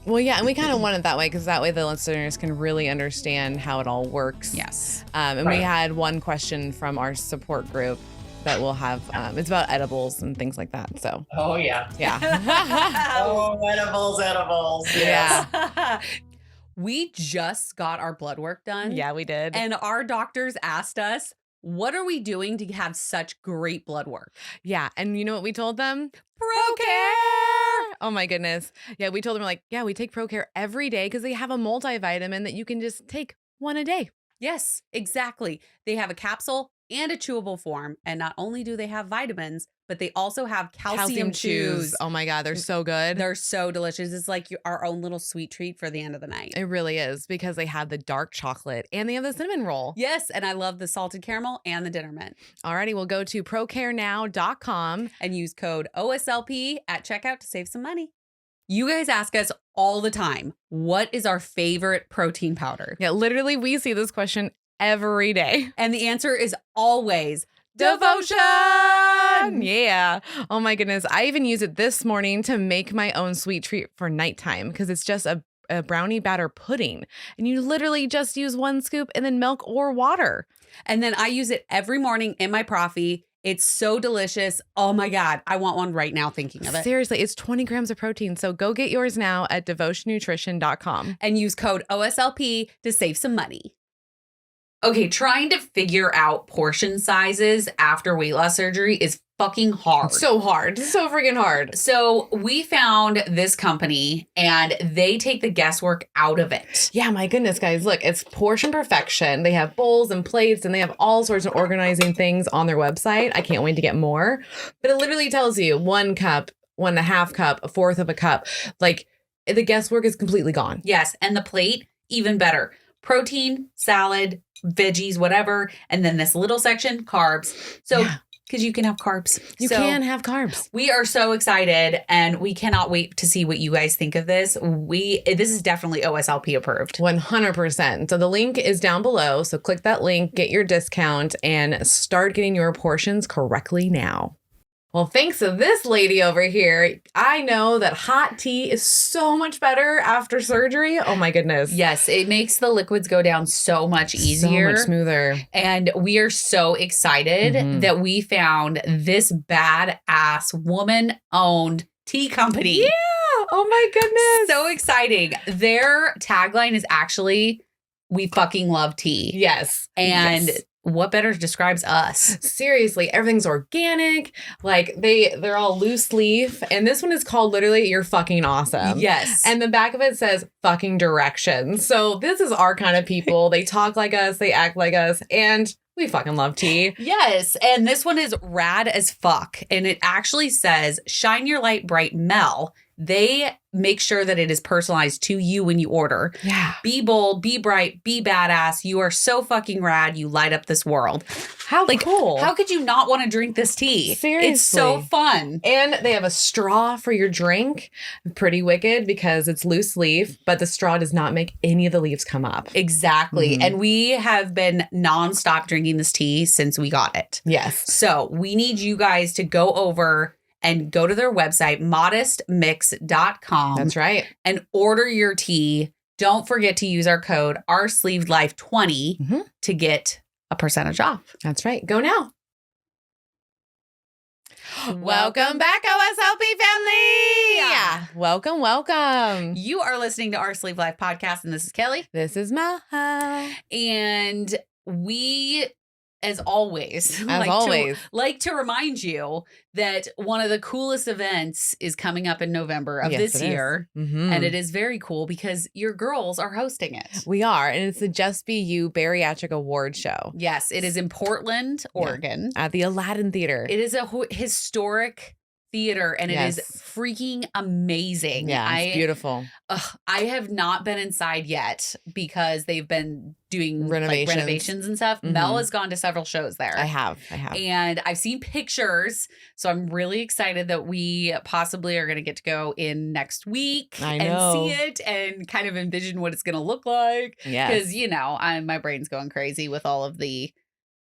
Well, yeah, and we kind of want it that way because that way the listeners can really understand how it all works. Yes. And we had one question from our support group that we'll have. It's about edibles and things like that. So. Oh, yeah. Yeah. Oh, edibles. Yes. Yeah. We just got our blood work done. Yeah, we did. And our doctors asked us, what are we doing to have such great blood work? Yeah. And you know what we told them? ProCare! Oh my goodness. Yeah, we told them, like, yeah, we take ProCare every day because they have a multivitamin that you can just take one a day. Yes, exactly. They have a capsule and a chewable form. And not only do they have vitamins, but they also have calcium chews. Oh my God, they're so good. They're so delicious. It's like our own little sweet treat for the end of the night. It really is because they have the dark chocolate and they have the cinnamon roll. Yes, and I love the salted caramel and the dinner mint. Alrighty, we'll go to procarenow.com and use code OSLP at checkout to save some money. You guys ask us all the time, what is our favorite protein powder? Yeah, literally, we see this question every day. And the answer is always Devotion! Yeah. Oh my goodness. I even use it this morning to make my own sweet treat for nighttime because it's just a brownie batter pudding. And you literally just use 1 scoop and then milk or water. And then I use it every morning in my coffee. It's so delicious. Oh my God. I want one right now thinking of it. Seriously, it's 20 grams of protein. So go get yours now at devotionnutrition.com. And use code OSLP to save some money. Okay, trying to figure out portion sizes after weight loss surgery is fucking hard. So hard. So freaking hard. So we found this company and they take the guesswork out of it. Yeah, my goodness, guys. Look, it's portion perfection. They have bowls and plates and they have all sorts of organizing things on their website. I can't wait to get more. But it literally tells you 1 cup, 1.5 cup, 1/4 of a cup. Like the guesswork is completely gone. Yes, and the plate, even better. Protein, salad, veggies, whatever. And then this little section, carbs. So, because you can have carbs. You can have carbs. We are so excited and we cannot wait to see what you guys think of this. This is definitely OSLP approved. 100%. So the link is down below. So click that link, get your discount, and start getting your portions correctly now. Well, thanks to this lady over here, I know that hot tea is so much better after surgery. Oh my goodness. Yes, it makes the liquids go down so much easier. So much smoother. And we are so excited that we found this badass woman-owned tea company. Yeah. Oh my goodness. So exciting. Their tagline is actually, we fucking love tea. Yes. And what better describes us? Seriously, everything's organic. Like they're all loose leaf. And this one is called literally You're Fucking Awesome. Yes. And the back of it says fucking directions. So this is our kind of people. They talk like us, they act like us, and we fucking love tea. Yes. And this one is rad as fuck. And it actually says, shine your light bright, Mel. They make sure that it is personalized to you when you order. Yeah. Be bold, be bright, be badass. You are so fucking rad. You light up this world. How cool. How could you not want to drink this tea? Seriously. It's so fun. And they have a straw for your drink. Pretty wicked because it's loose leaf, but the straw does not make any of the leaves come up. Exactly. And we have been nonstop drinking this tea since we got it. Yes. So we need you guys to go over and go to their website, modestmix.com. That's right. And order your tea. Don't forget to use our code OurSleevedLife20 to get a percentage off. That's right. Go now. Welcome back, OSLP family. Welcome. You are listening to Our Sleeve Life podcast, and this is Kelly. This is Maha. And we, as always, like to remind you that one of the coolest events is coming up in November of this year. And it is very cool because your girls are hosting it. We are. And it's the Just Be You Bariatric Award Show. Yes, it is in Portland, Oregon. At the Aladdin Theater. It is a historic theater and it is freaking amazing. Yeah, it's beautiful. I have not been inside yet because they've been doing renovations and stuff. Mel has gone to several shows there. I have. And I've seen pictures. So I'm really excited that we possibly are going to get to go in next week and see it and kind of envision what it's going to look like. Yeah. Because, my brain's going crazy with all of the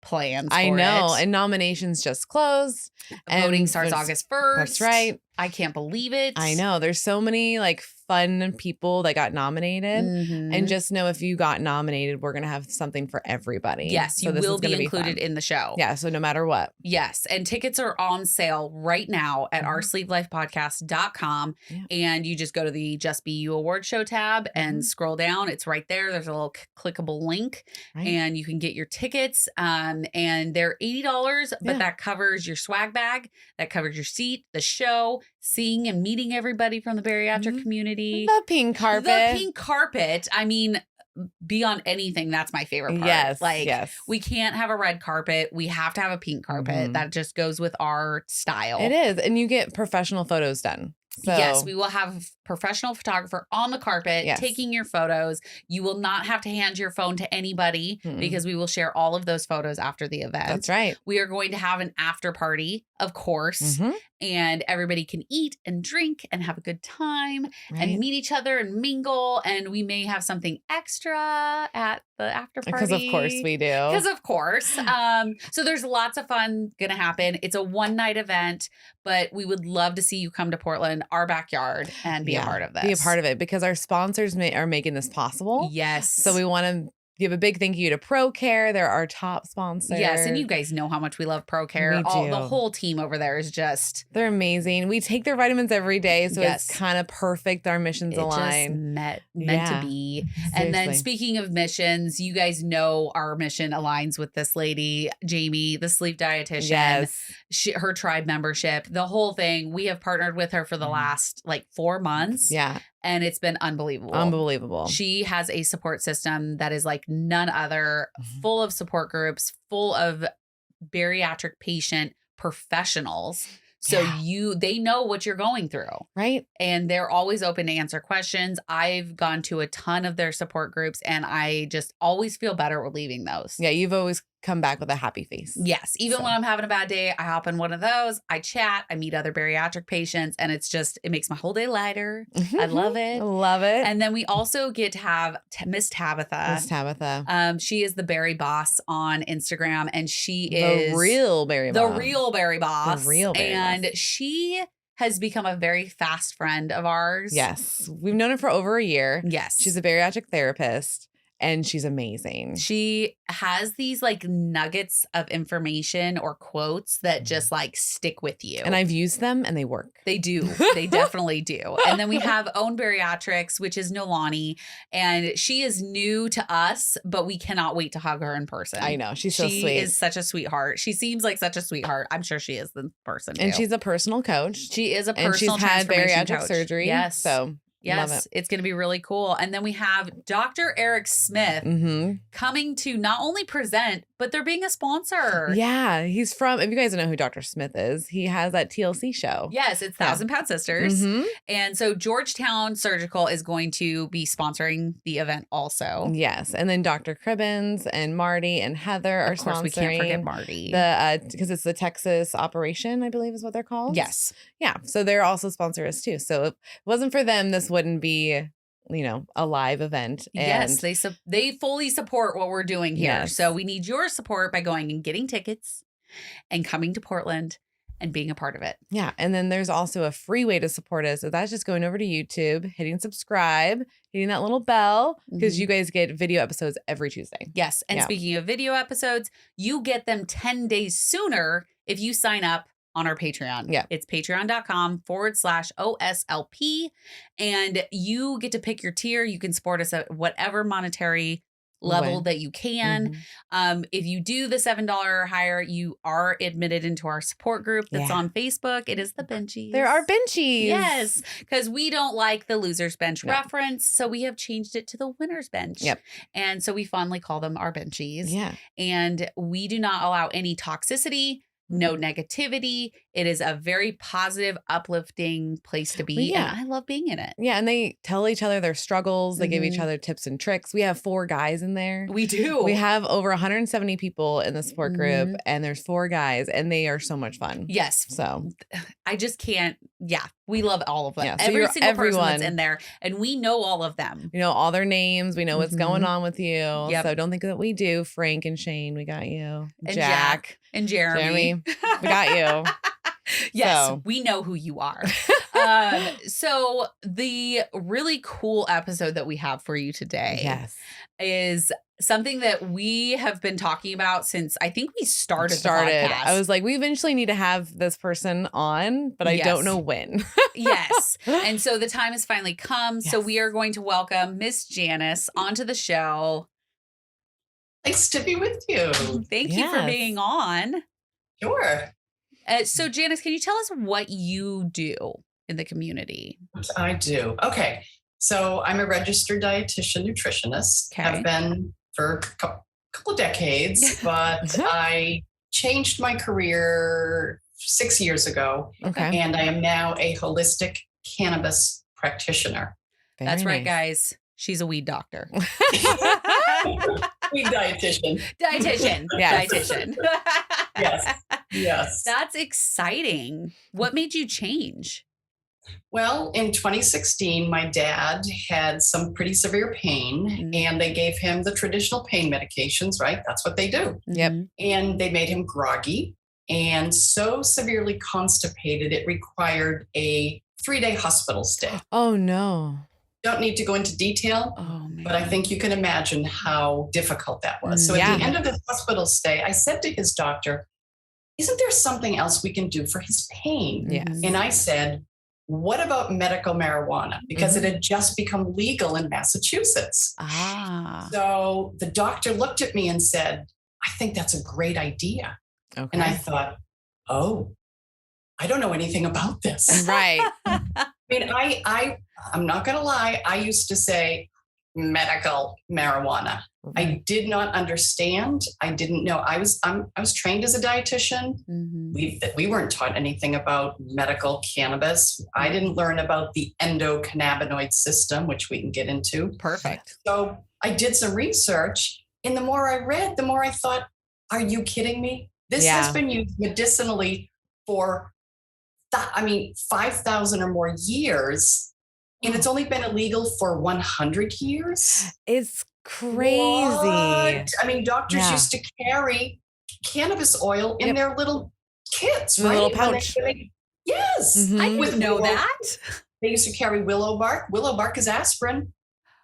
plans. I know. And nominations just closed. Voting starts August 1st. That's right. I can't believe it. I know. There's so many like fun people that got nominated. And just know if you got nominated, we're going to have something for everybody. Yes, you will be included in the show. Yeah. So no matter what. Yes. And tickets are on sale right now at oursleevelifepodcast.com. Yeah. And you just go to the Just Be You Award Show tab and scroll down. It's right there. There's a little clickable link and you can get your tickets. And they're $80, but that covers your swag bag, that covers your seat, the show, seeing and meeting everybody from the bariatric community. The pink carpet. The pink carpet. I mean, beyond anything, that's my favorite part. Yes. Like, yes. we can't have a red carpet. We have to have a pink carpet. That just goes with our style. It is. And you get professional photos done. So. Yes, we will have professional photographer on the carpet taking your photos. You will not have to hand your phone to anybody because we will share all of those photos after the event. That's right. We are going to have an after party, of course, and everybody can eat and drink and have a good time and meet each other and mingle. And we may have something extra at the after party. Because of course we do. Because of course. So there's lots of fun going to happen. It's a one-night event, but we would love to see you come to Portland, our backyard, and be a part of this. Be a part of it because our sponsors are making this possible. Yes. So we want to give a big thank you to ProCare. They're our top sponsor. Yes, and you guys know how much we love ProCare. The whole team over there is just... They're amazing. We take their vitamins every day, so it's kind of perfect. Our missions align. Meant to be. Seriously. And then speaking of missions, you guys know our mission aligns with this lady, Jamie, the sleep dietitian. Yes. Her tribe membership, the whole thing. We have partnered with her for the last 4 months. Yeah. And it's been unbelievable. Unbelievable. She has a support system that is like none other, full of support groups, full of bariatric patient professionals. So they know what you're going through. Right. And they're always open to answer questions. I've gone to a ton of their support groups and I just always feel better with leaving those. Yeah. You've always come back with a happy face. Yes. Even when I'm having a bad day, I hop in one of those. I chat. I meet other bariatric patients and it makes my whole day lighter. I love it. Love it. And then we also get to have Miss Tabitha. Miss Tabitha. She is the Berry Boss on Instagram and she is the real Berry Boss. The real Berry Boss. The real Berry Boss. And she has become a very fast friend of ours. Yes. We've known her for over a year. Yes. She's a bariatric therapist. And she's amazing. She has these like nuggets of information or quotes that just like stick with you. And I've used them and they work. They do. They definitely do. And then we have Own Bariatrics, which is Nolani. And she is new to us, but we cannot wait to hug her in person. I know. She's so sweet. She is such a sweetheart. She seems like such a sweetheart. I'm sure she is the person too. And she's a personal coach. She is a personal and she's had bariatric coach. surgery. Yes. So yes, it's going to be really cool. And then we have Dr. Eric Smith coming to not only present, but they're being a sponsor. Yeah, he's from, if you guys don't know who Dr. Smith is, he has that TLC show. Yes, it's 1,000 Pound Sisters. And so Georgetown Surgical is going to be sponsoring the event also. Yes, and then Dr. Cribbins and Marty and Heather are sponsoring. Of course, we can't forget Marty. Because it's the Texas operation, I believe is what they're called. Yes. Yeah, so they're also sponsors too. So if it wasn't for them, this wouldn't be a live event. And yes, they fully support what we're doing here. Yes. So we need your support by going and getting tickets and coming to Portland and being a part of it. Yeah. And then there's also a free way to support us. So that's just going over to YouTube, hitting subscribe, hitting that little bell, because you guys get video episodes every Tuesday. Yes. And speaking of video episodes, you get them 10 days sooner if you sign up on our Patreon. Yeah. It's patreon.com/OSLP. And you get to pick your tier. You can support us at whatever monetary level that you can. If you do the $7 or higher, you are admitted into our support group that's on Facebook. It is the Benchies. There are Benchies. Yes, because we don't like the loser's bench reference, so we have changed it to the winner's bench. Yep. And so we fondly call them our Benchies. Yeah. And we do not allow any toxicity, no negativity. It is a very positive, uplifting place to be. Yeah. And I love being in it. Yeah. And they tell each other their struggles. They give each other tips and tricks. We have 4 guys in there. We do. We have over 170 people in the support group and there's 4 guys and they are so much fun. Yes. So I just can't. Yeah. We love all of them. Yeah, so Every single person everyone that's in there. And we know all of them. We know all their names. We know what's going on with you. Yep. So don't think that we do. Frank and Shane, we got you. And Jack and Jeremy. We got you. Yes, So. we know who you are. So the really cool episode that we have for you today is something that we have been talking about since I think we started the podcast. I was like, we eventually need to have this person on, but I don't know when. Yes. And so the time has finally come. Yes. So we are going to welcome Miss Janice onto the show. Nice to be with you. Thank you for being on. Sure. So Janice, can you tell us what you do in the community? I do. Okay. So I'm a registered dietitian nutritionist. Okay. I've been for a couple of decades, but I changed my career 6 years ago. Okay. And I am now a holistic cannabis practitioner. That's right, guys. She's a weed doctor. Weed dietitian. Dietitian. Yes. Dietitian. Yes. Yes. That's exciting. What made you change? Well, in 2016, my dad had some pretty severe pain and they gave him the traditional pain medications, right? That's what they do. Yep. And they made him groggy and so severely constipated, it required a 3-day hospital stay. Oh, no. Don't need to go into detail, but I think you can imagine how difficult that was. So at the end of the hospital stay, I said to his doctor, isn't there something else we can do for his pain? Yes. And I said, what about medical marijuana? Because it had just become legal in Massachusetts. So the doctor looked at me and said, I think that's a great idea. Okay. And I thought, oh, I don't know anything about this. Right. I mean, I'm not going to lie. I used to say medical marijuana. I did not understand. I didn't know. I was trained as a dietitian. We weren't taught anything about medical cannabis. I didn't learn about the Endocannabinoid System, which we can get into. Perfect. So I did some research, and the more I read, the more I thought, are you kidding me? This has been used medicinally for 5,000 or more years, and it's only been illegal for 100 years. It's crazy. What? I mean, doctors used to carry cannabis oil in their little kits, right? Little pouch. Yes. I didn't know that. They used to carry willow bark. Willow bark is aspirin.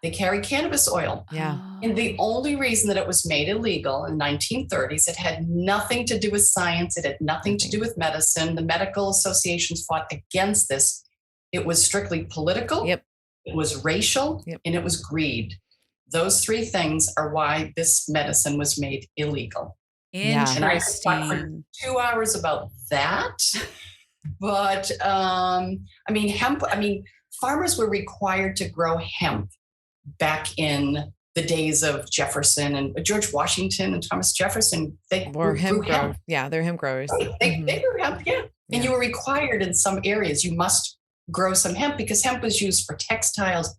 They carry cannabis oil. Yeah. And the only reason that it was made illegal in 1930s, it had nothing to do with science. It had nothing to do with medicine. The medical associations fought against this. It was strictly political. Yep. It was racial, and it was greed. Those three things are why this medicine was made illegal. Interesting. And I talked for 2 hours about that. But farmers were required to grow hemp back in the days of Jefferson and George Washington and Thomas Jefferson. They were hemp hemp. growers. Yeah, they're hemp growers. They grew hemp, And you were required in some areas, you must grow some hemp because hemp was used for textiles.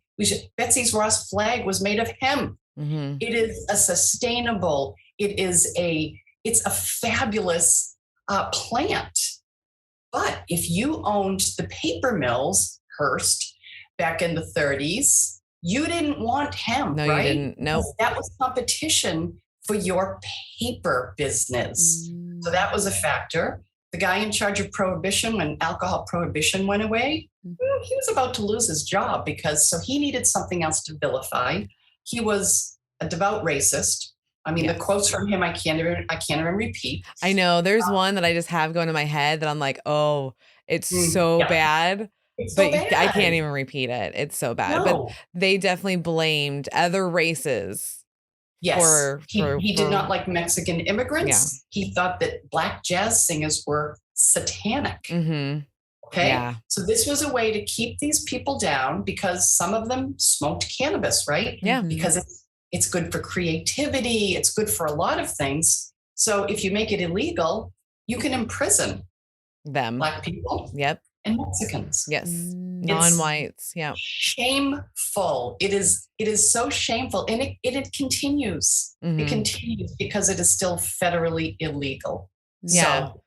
Betsy's Ross flag was made of hemp. It is a sustainable, it's a fabulous plant. But if you owned the paper mills, Hearst, back in the 30s, you didn't want hemp, no, right? You didn't. No. That was competition for your paper business. So that was a factor. The guy in charge of prohibition, when alcohol prohibition went away, he was about to lose his job because he needed something else to vilify. He was a devout racist. I mean, the quotes from him, I can't even repeat. I know there's one that I just have going in my head that I'm like, oh, it's so bad. It's so bad. I can't even repeat it. It's so bad. No. But they definitely blamed other races. Yes. He did not like Mexican immigrants. Yeah. He thought that black jazz singers were satanic. Okay. Yeah. So this was a way to keep these people down because some of them smoked cannabis, right? Yeah. Because it's good for creativity. It's good for a lot of things. So if you make it illegal, you can imprison them. Black people. Yep. And Mexicans. Yes. Non-whites. Yeah. Shameful. It is so shameful. And it continues. It continues because it is still federally illegal. Yeah. So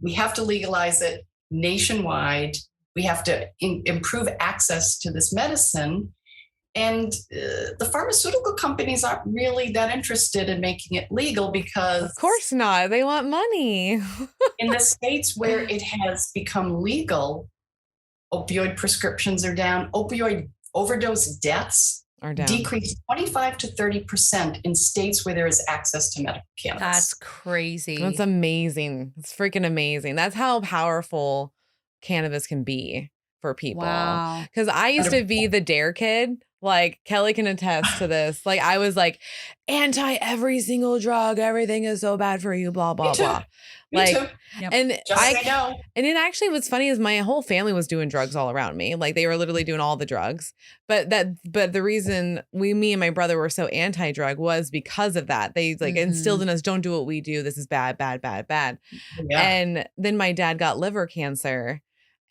we have to legalize it nationwide. We have to improve access to this medicine. And the pharmaceutical companies aren't really that interested in making it legal because... Of course not. They want money. In the states where it has become legal, opioid prescriptions are down. Opioid overdose deaths are down. Decreased 25 to 30% in states where there is access to medical cannabis. That's crazy. That's amazing. It's freaking amazing. That's how powerful cannabis can be for people. Wow. Because I used to be the dare kid. Like Kelly can attest to this. Like I was like anti every single drug. Everything is so bad for you. Blah blah blah. Like, and and it actually what's funny is my whole family was doing drugs all around me. Like they were literally doing all the drugs. But the reason me and my brother were so anti-drug was because of that. They like instilled in us, don't do what we do. This is bad, bad, bad, bad. Yeah. And then my dad got liver cancer.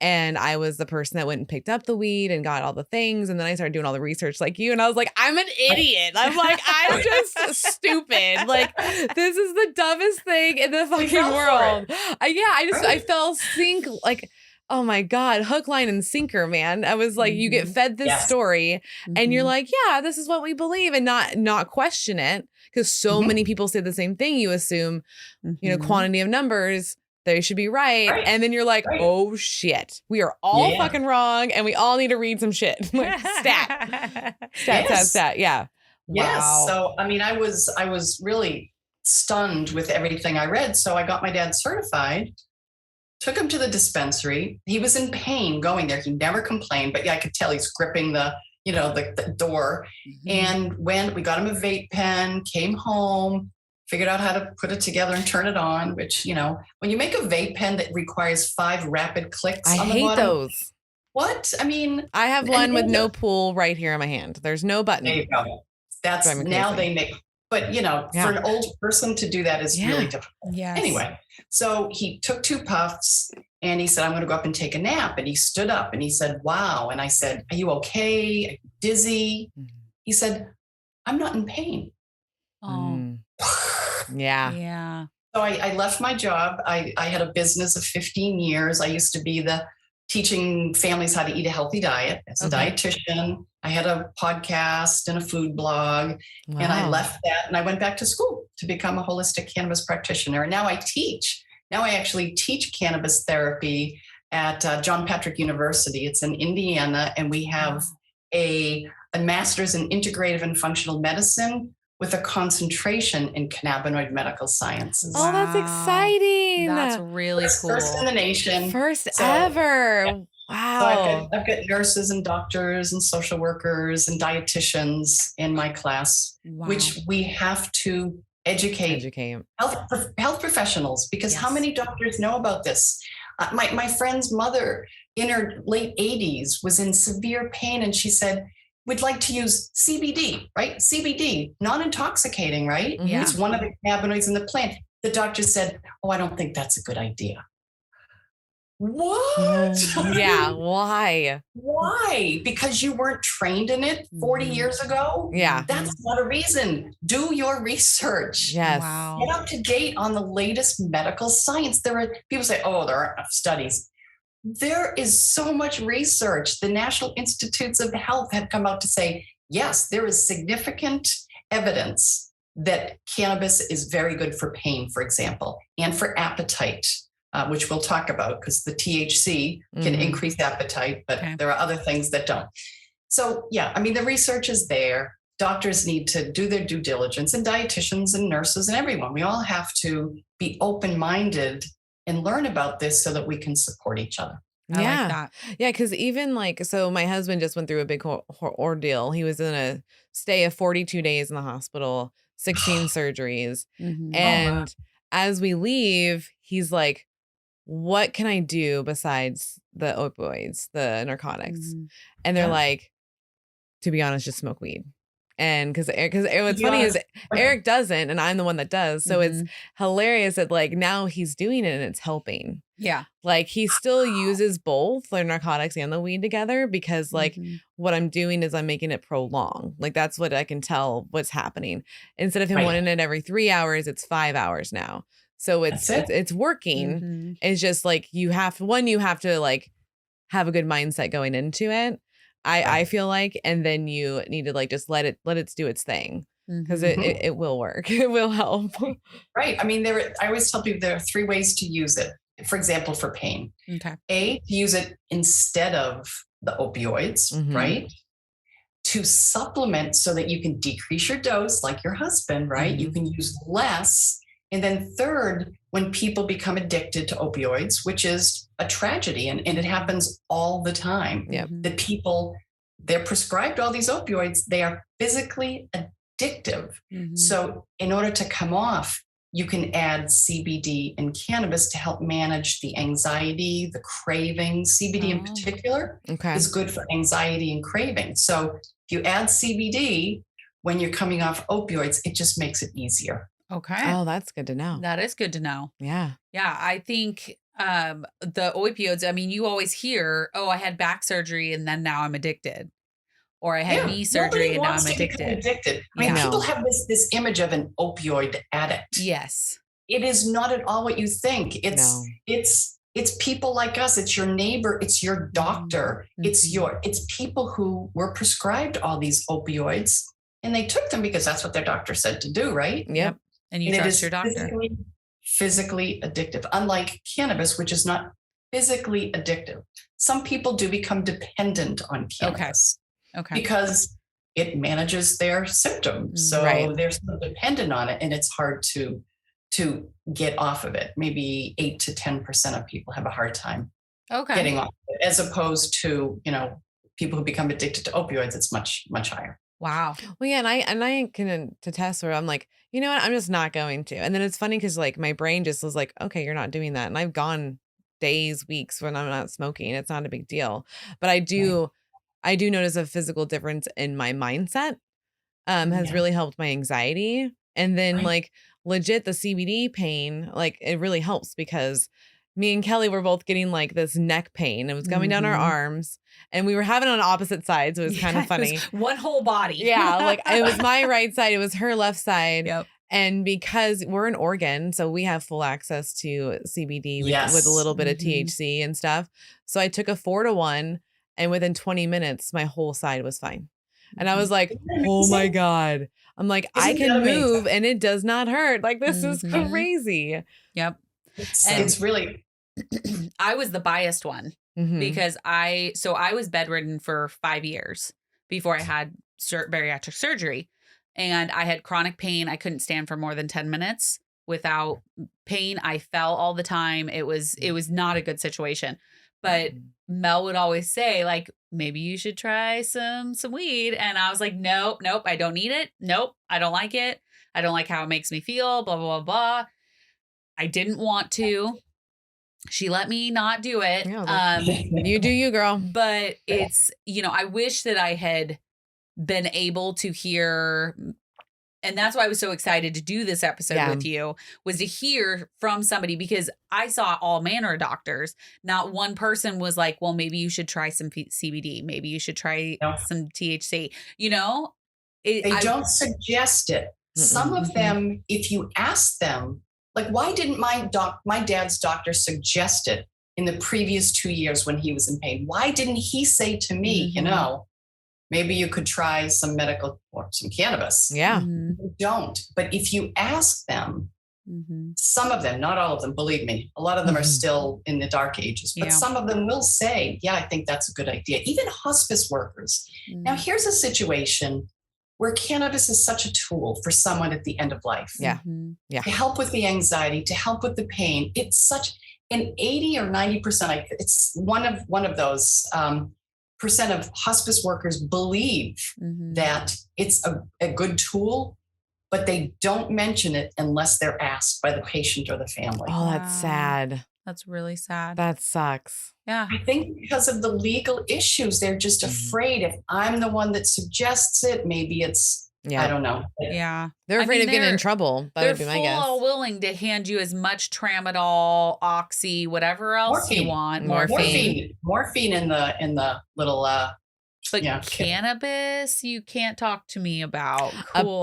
And I was the person that went and picked up the weed and got all the things. And then I started doing all the research like you. And I was like, I'm an idiot. I'm like, I'm just stupid. Like, this is the dumbest thing in the fucking world. I fell sink like, oh my God, hook, line, and sinker, man. I was like, you get fed this story and you're like, yeah, this is what we believe and not question it. Because so many people say the same thing. You assume, you know, quantity of numbers. They should be right. And then you're like, oh shit, we are all fucking wrong. And we all need to read some shit. Like stat. Yeah. Yes. Wow. So, I mean, I was really stunned with everything I read. So I got my dad certified, took him to the dispensary. He was in pain going there. He never complained, but yeah, I could tell he's gripping the door. And when we got him a vape pen, came home, figured out how to put it together and turn it on, which, you know, when you make a vape pen that requires 5 rapid clicks on the bottom. I hate those. What? I mean, I have one with no pull right here in my hand. There's no button. There you go. That's now they make, but you know, for an old person to do that is really difficult. Yes. Anyway, so he took 2 puffs and he said, I'm going to go up and take a nap. And he stood up and he said, wow. And I said, are you okay? Are you dizzy? He said, I'm not in pain. Oh. Yeah. So I left my job. I had a business of 15 years. I used to be teaching families how to eat a healthy diet as a dietitian. I had a podcast and a food blog, and I left that and I went back to school to become a holistic cannabis practitioner. And now I teach. Now I actually teach cannabis therapy at John Patrick University. It's in Indiana, and we have a master's in integrative and functional medicine with a concentration in cannabinoid medical science. Oh, that's exciting. That's really cool. First in the nation. First ever. Yeah. Wow. So I've got nurses and doctors and social workers and dietitians in my class, which we have to educate. Health professionals, because how many doctors know about this? My friend's mother in her late 80s was in severe pain, and she said, we'd like to use CBD, right? CBD, non-intoxicating, right? Yeah. It's one of the cannabinoids in the plant. The doctor said, oh, I don't think that's a good idea. What? Yeah, why? Why? Because you weren't trained in it 40 years ago? Yeah. That's not a reason. Do your research. Yes. Wow. Get up to date on the latest medical science. People say, oh, there aren't enough studies. There is so much research. The National Institutes of Health have come out to say, yes, there is significant evidence that cannabis is very good for pain, for example, and for appetite, which we'll talk about because the THC can increase appetite, but there are other things that don't. So, yeah, I mean, the research is there. Doctors need to do their due diligence, and dietitians and nurses and everyone. We all have to be open-minded and learn about this so that we can support each other. I like that. Yeah, because even so my husband just went through a big ordeal. He was in a stay of 42 days in the hospital, 16 surgeries. And as we leave, he's like, what can I do besides the opioids, the narcotics? And they're like, to be honest, just smoke weed. And because what's funny is Eric doesn't, and I'm the one that does. So it's hilarious that like now he's doing it and it's helping. Yeah. Like he still uses both the narcotics and the weed together because like what I'm doing is I'm making it prolong. Like that's what I can tell what's happening. Instead of him wanting it every 3 hours, it's 5 hours now. So it's working. It's just like you have to like have a good mindset going into it. I feel like, and then you need to like just let it do its thing, because it will work. It will help. Right. I mean, I always tell people there are 3 ways to use it. For example, for pain. Okay. A, to use it instead of the opioids, right? To supplement so that you can decrease your dose, like your husband, right? You can use less. And then third, when people become addicted to opioids, which is a tragedy, and it happens all the time. The people, they're prescribed all these opioids, they are physically addictive. So in order to come off, you can add CBD and cannabis to help manage the anxiety, the craving. CBD in particular is good for anxiety and craving. So if you add CBD when you're coming off opioids, it just makes it easier. Okay. Oh, that's good to know. That is good to know. Yeah. Yeah. I think the opioids, I mean, you always hear, oh, I had back surgery and then now I'm addicted. Or I had knee surgery and now I'm addicted. I mean, people have this image of an opioid addict. Yes. It is not at all what you think. It's people like us. It's your neighbor. It's your doctor. It's people who were prescribed all these opioids and they took them because that's what their doctor said to do, right? Yep. And you trust your doctor. Physically addictive, unlike cannabis, which is not physically addictive. Some people do become dependent on cannabis. Okay. Because it manages their symptoms. So they're so dependent on it and it's hard to get off of it. Maybe 8 to 10% of people have a hard time getting off of it, as opposed to, people who become addicted to opioids, it's much, much higher. Wow. Well, yeah, and I can attest where I'm like, you know what, I'm just not going to. And then it's funny because like my brain just was like, okay, you're not doing that. And I've gone days, weeks when I'm not smoking. It's not a big deal. But I do notice a physical difference in my mindset, has really helped my anxiety. And then like legit the CBD pain, like it really helps because me and Kelly were both getting like this neck pain. It was coming down our arms and we were having it on opposite sides. So it was kind of funny. One whole body. Yeah. Like it was my right side. It was her left side. Yep. And because we're in Oregon, so we have full access to CBD with a little bit of THC and stuff. So I took a 4-to-1 and within 20 minutes, my whole side was fine. And I was like, oh my God. I'm like, I can move and it does not hurt. Like, this is crazy. Yep. It's really. I was the biased one because I was bedridden for 5 years before I had bariatric surgery. And I had chronic pain. I couldn't stand for more than 10 minutes without pain. I fell all the time. It was not a good situation. But Mel would always say, like, maybe you should try some weed. And I was like, nope, I don't need it. Nope, I don't like it. I don't like how it makes me feel, blah, blah, blah, blah. I didn't want to. She let me not do it. Yeah, you do you, girl. But it's, I wish that I had been able to hear, and that's why I was so excited to do this episode with you, was to hear from somebody, because I saw all manner of doctors. Not one person was like, well, maybe you should try some CBD. Maybe you should try some THC. They don't suggest it. Some of them, if you ask them, like, why didn't my dad's doctor suggest it in the previous 2 years when he was in pain? Why didn't he say to me, maybe you could try some medical or some cannabis? Yeah. They don't. But if you ask them, some of them, not all of them, believe me, a lot of them are still in the dark ages, but some of them will say, yeah, I think that's a good idea. Even hospice workers. Now, here's a situation where cannabis is such a tool for someone at the end of life. Yeah. To help with the anxiety, to help with the pain. It's such an 80 or 90%. It's one of those percent of hospice workers believe that it's a good tool, but they don't mention it unless they're asked by the patient or the family. Oh, that's sad. That's really sad. That sucks. Yeah. I think because of the legal issues, they're just afraid if I'm the one that suggests it, maybe it's, I don't know. Yeah. They're afraid of getting in trouble. That would be my guess. They're full willing to hand you as much tramadol, oxy, whatever else you want. Morphine in the little, but cannabis, you can't talk to me about. Cool.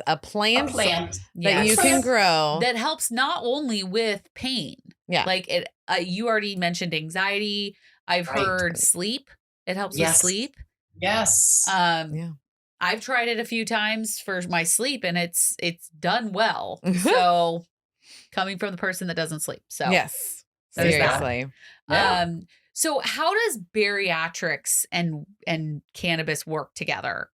A plant that you can grow that helps not only with pain. Yeah. Like it, you already mentioned anxiety. I've heard sleep It helps with sleep. Yes. I've tried it a few times for my sleep and it's done well. So coming from the person that doesn't sleep. So yes, seriously. So how does bariatrics and cannabis work together?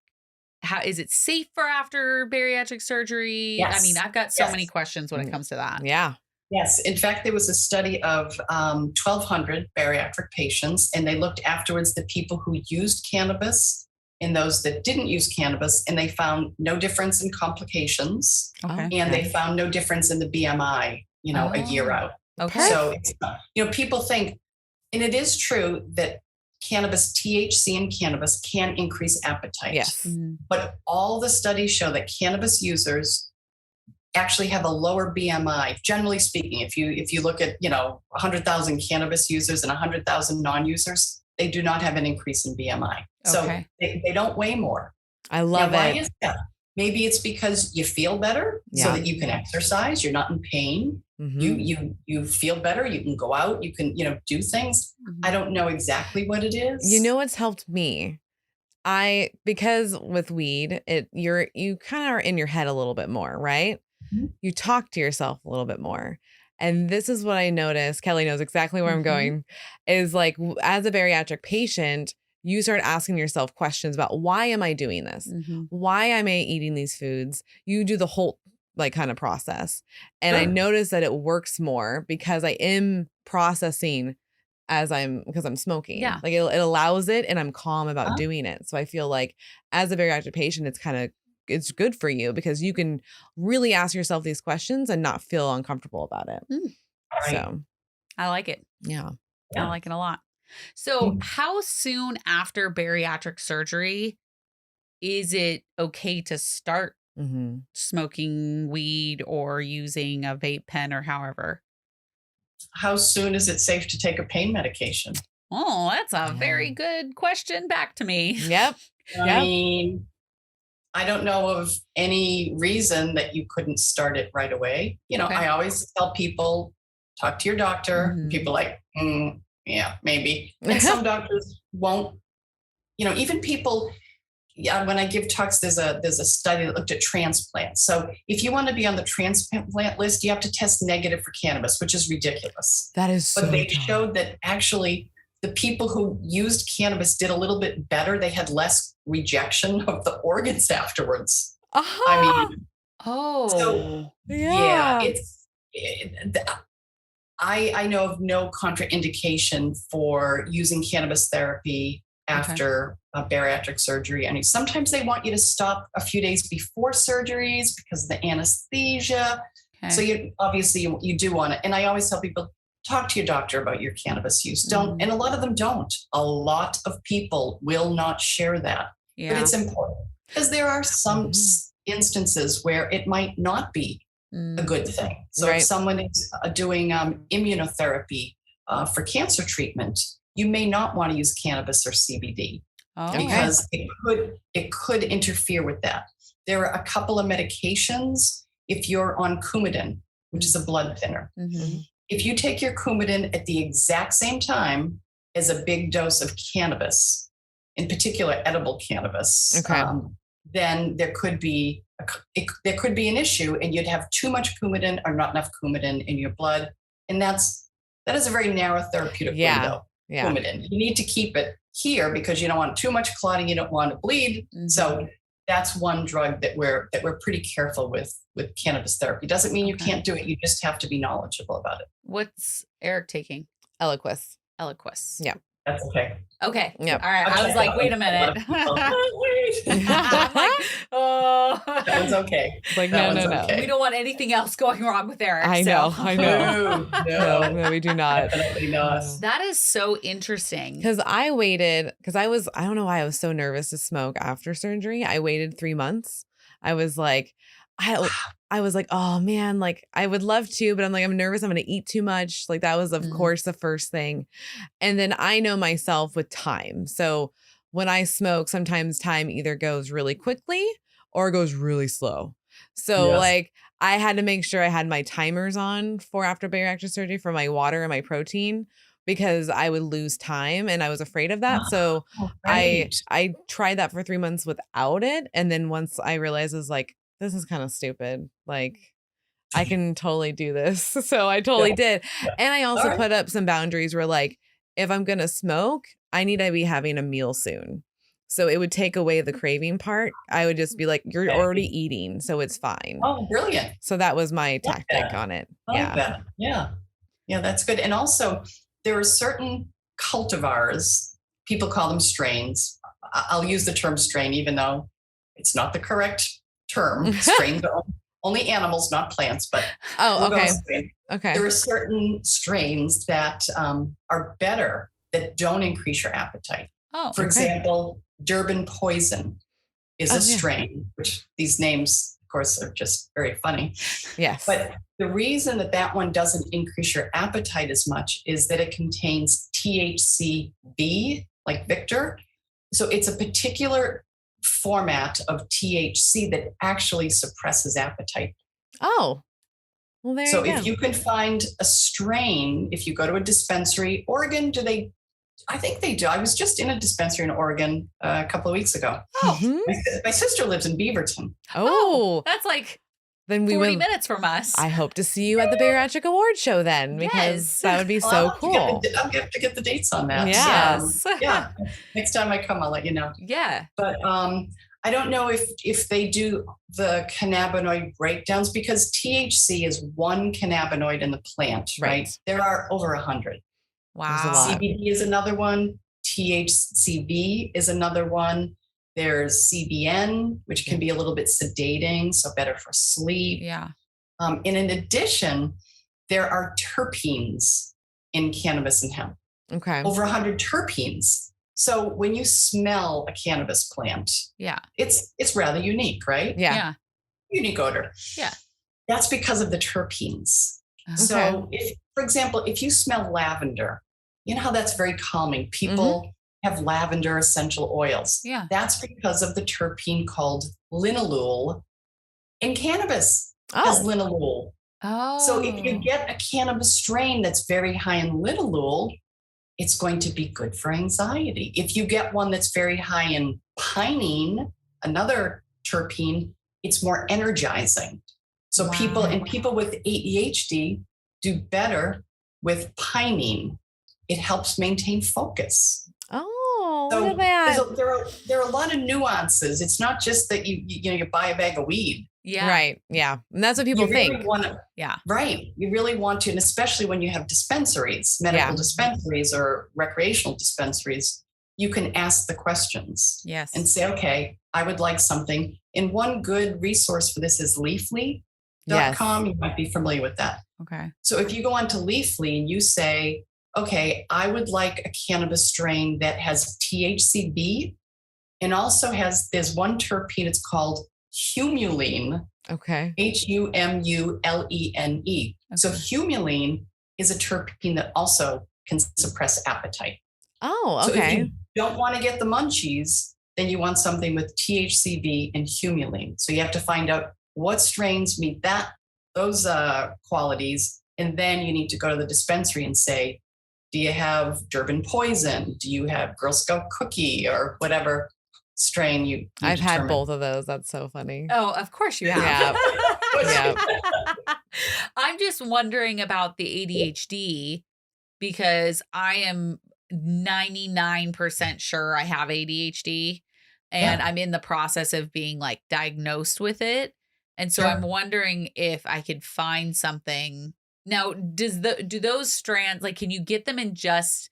How is it safe for after bariatric surgery? Yes. I mean, I've got so many questions when it comes to that. Yeah. Yes. In fact, there was a study of 1,200 bariatric patients, and they looked afterwards the people who used cannabis and those that didn't use cannabis, and they found no difference in complications. Okay. And they found no difference in the BMI, a year out. Okay. So, people think, and it is true that cannabis, THC in cannabis can increase appetite. Yes. But all the studies show that cannabis users actually have a lower BMI. Generally speaking, if you look at 100,000 cannabis users and 100,000 non-users, they do not have an increase in BMI. So they don't weigh more. I love it. Why is that? Maybe it's because you feel better so that you can exercise. You're not in pain. You feel better. You can go out. You can do things. I don't know exactly what it is. You know what's helped me? Because with weed, you kind of are in your head a little bit more, right? You talk to yourself a little bit more. And this is what I noticed. Kelly knows exactly where I'm going, is like, as a bariatric patient, you start asking yourself questions about, why am I doing this? Why am I eating these foods? You do the whole kind of process. And I notice that it works more because I am processing because I'm smoking. Yeah. Like it allows it, and I'm calm about doing it. So I feel like as a bariatric patient, it's good for you because you can really ask yourself these questions and not feel uncomfortable about it. Right. So I like it. Yeah. I like it a lot. So how soon after bariatric surgery is it okay to start smoking weed or using a vape pen or however? How soon is it safe to take a pain medication? Oh, that's a very good question back to me. Yep. I mean, I don't know of any reason that you couldn't start it right away. I always tell people, talk to your doctor. People like, yeah, maybe. And some doctors won't, even people, when I give talks, there's a study that looked at transplants. So if you want to be on the transplant list, you have to test negative for cannabis, which is ridiculous. That is so But they dumb. showed that actually the people who used cannabis did a little bit better. They had less rejection of the organs afterwards. I mean, I know of no contraindication for using cannabis therapy after bariatric surgery. I mean, sometimes they want you to stop a few days before surgeries because of the anesthesia. So you do want it. And I always tell people, talk to your doctor about your cannabis use. And a lot of them don't. A lot of people will not share that. But it's important because there are some instances where it might not be a good thing. So if someone is doing immunotherapy for cancer treatment, you may not want to use cannabis or CBD because it could interfere with that. There are a couple of medications. If you're on Coumadin, which is a blood thinner, if you take your Coumadin at the exact same time as a big dose of cannabis, in particular edible cannabis, then there could be an issue, and you'd have too much Coumadin or not enough Coumadin in your blood, and that is a very narrow therapeutic window. Coumadin, you need to keep it here because you don't want too much clotting, you don't want to bleed. So that's one drug that we're pretty careful with cannabis therapy. Doesn't mean you can't do it. You just have to be knowledgeable about it. What's Eric taking? Eliquis. Yeah. That's okay. Okay. Yep. All right. I was like, wait a minute. I'm like, oh. That one's okay. Like, no. Okay. We don't want anything else going wrong with Eric. I know. No, we do not. Definitely not. That is so interesting. Because I waited, I don't know why I was so nervous to smoke after surgery. I waited 3 months. I was like, oh man, like I would love to, but I'm nervous. I'm going to eat too much. Like that was, of course, the first thing. And then I know myself with time. So when I smoke, sometimes time either goes really quickly or goes really slow. So like I had to make sure I had my timers on for after bariatric surgery for my water and my protein, because I would lose time and I was afraid of that. So right. I tried that for 3 months without it. And then once I realized it was like, this is kind of stupid. Like I can totally do this. So I totally did. And I also put up some boundaries where like, if I'm going to smoke, I need to be having a meal soon. So it would take away the craving part. I would just be like, you're already eating, so it's fine. Oh, brilliant. So that was my tactic on it. Yeah. Yeah, that's good. And also there are certain cultivars, people call them strains. I'll use the term strain, even though it's not the correct term. Strains are only animals, not plants, but okay. There are certain strains that are better, that don't increase your appetite. For example, Durban poison is a strain, which these names, of course, are just very funny. Yes. But the reason that one doesn't increase your appetite as much is that it contains THCv, like Victor. So it's a particular format of THC that actually suppresses appetite. Oh, well, there you go. So if you can find a strain, if you go to a dispensary, Oregon, I think they do. I was just in a dispensary in Oregon a couple of weeks ago. Oh, my sister lives in Beaverton. Oh, that's like then 40 minutes from us. I hope to see you at the Bariatric Award show then, because that would be so cool. I'll have to get the dates on that. Yes. Yeah. Next time I come, I'll let you know. Yeah. But I don't know if they do the cannabinoid breakdowns, because THC is one cannabinoid in the plant, right? There are over 100. Wow. CBD is another one. THCv is another one. There's CBN, which can be a little bit sedating, so better for sleep. Yeah. And in addition, there are terpenes in cannabis and hemp. Okay. Over 100 terpenes. So when you smell a cannabis plant, it's rather unique, right? Yeah. Unique odor. Yeah. That's because of the terpenes. Okay. So for example, if you smell lavender, you know how that's very calming. People have lavender essential oils. Yeah. That's because of the terpene called linalool in cannabis. Has linalool. Oh. So if you get a cannabis strain that's very high in linalool, it's going to be good for anxiety. If you get one that's very high in pinene, another terpene, it's more energizing. So people with ADHD do better with pinene. It helps maintain focus. Oh, look at that. There are a lot of nuances. It's not just that you buy a bag of weed. Yeah. Right. Yeah. And that's what people think. Right. You really want to, and especially when you have dispensaries, medical dispensaries or recreational dispensaries, you can ask the questions. Yes. And say, okay, I would like something. And one good resource for this is Leafly.com. You might be familiar with that. Okay. So if you go onto Leafly and you say, okay, I would like a cannabis strain that has THCv and also there's one terpene, it's called humulene. Okay. HUMULENE. Okay. So humulene is a terpene that also can suppress appetite. Oh, okay. So if you don't want to get the munchies, then you want something with THCv and humulene. So you have to find out what strains meet those qualities. And then you need to go to the dispensary and say, do you have Durban poison? Do you have Girl Scout cookie or whatever strain you I've had both of those. That's so funny. Oh, of course you have. Yeah. I'm just wondering about the ADHD because I am 99% sure I have ADHD and I'm in the process of being like diagnosed with it. And so I'm wondering if I could find something. Now, do those strands, like, can you get them in just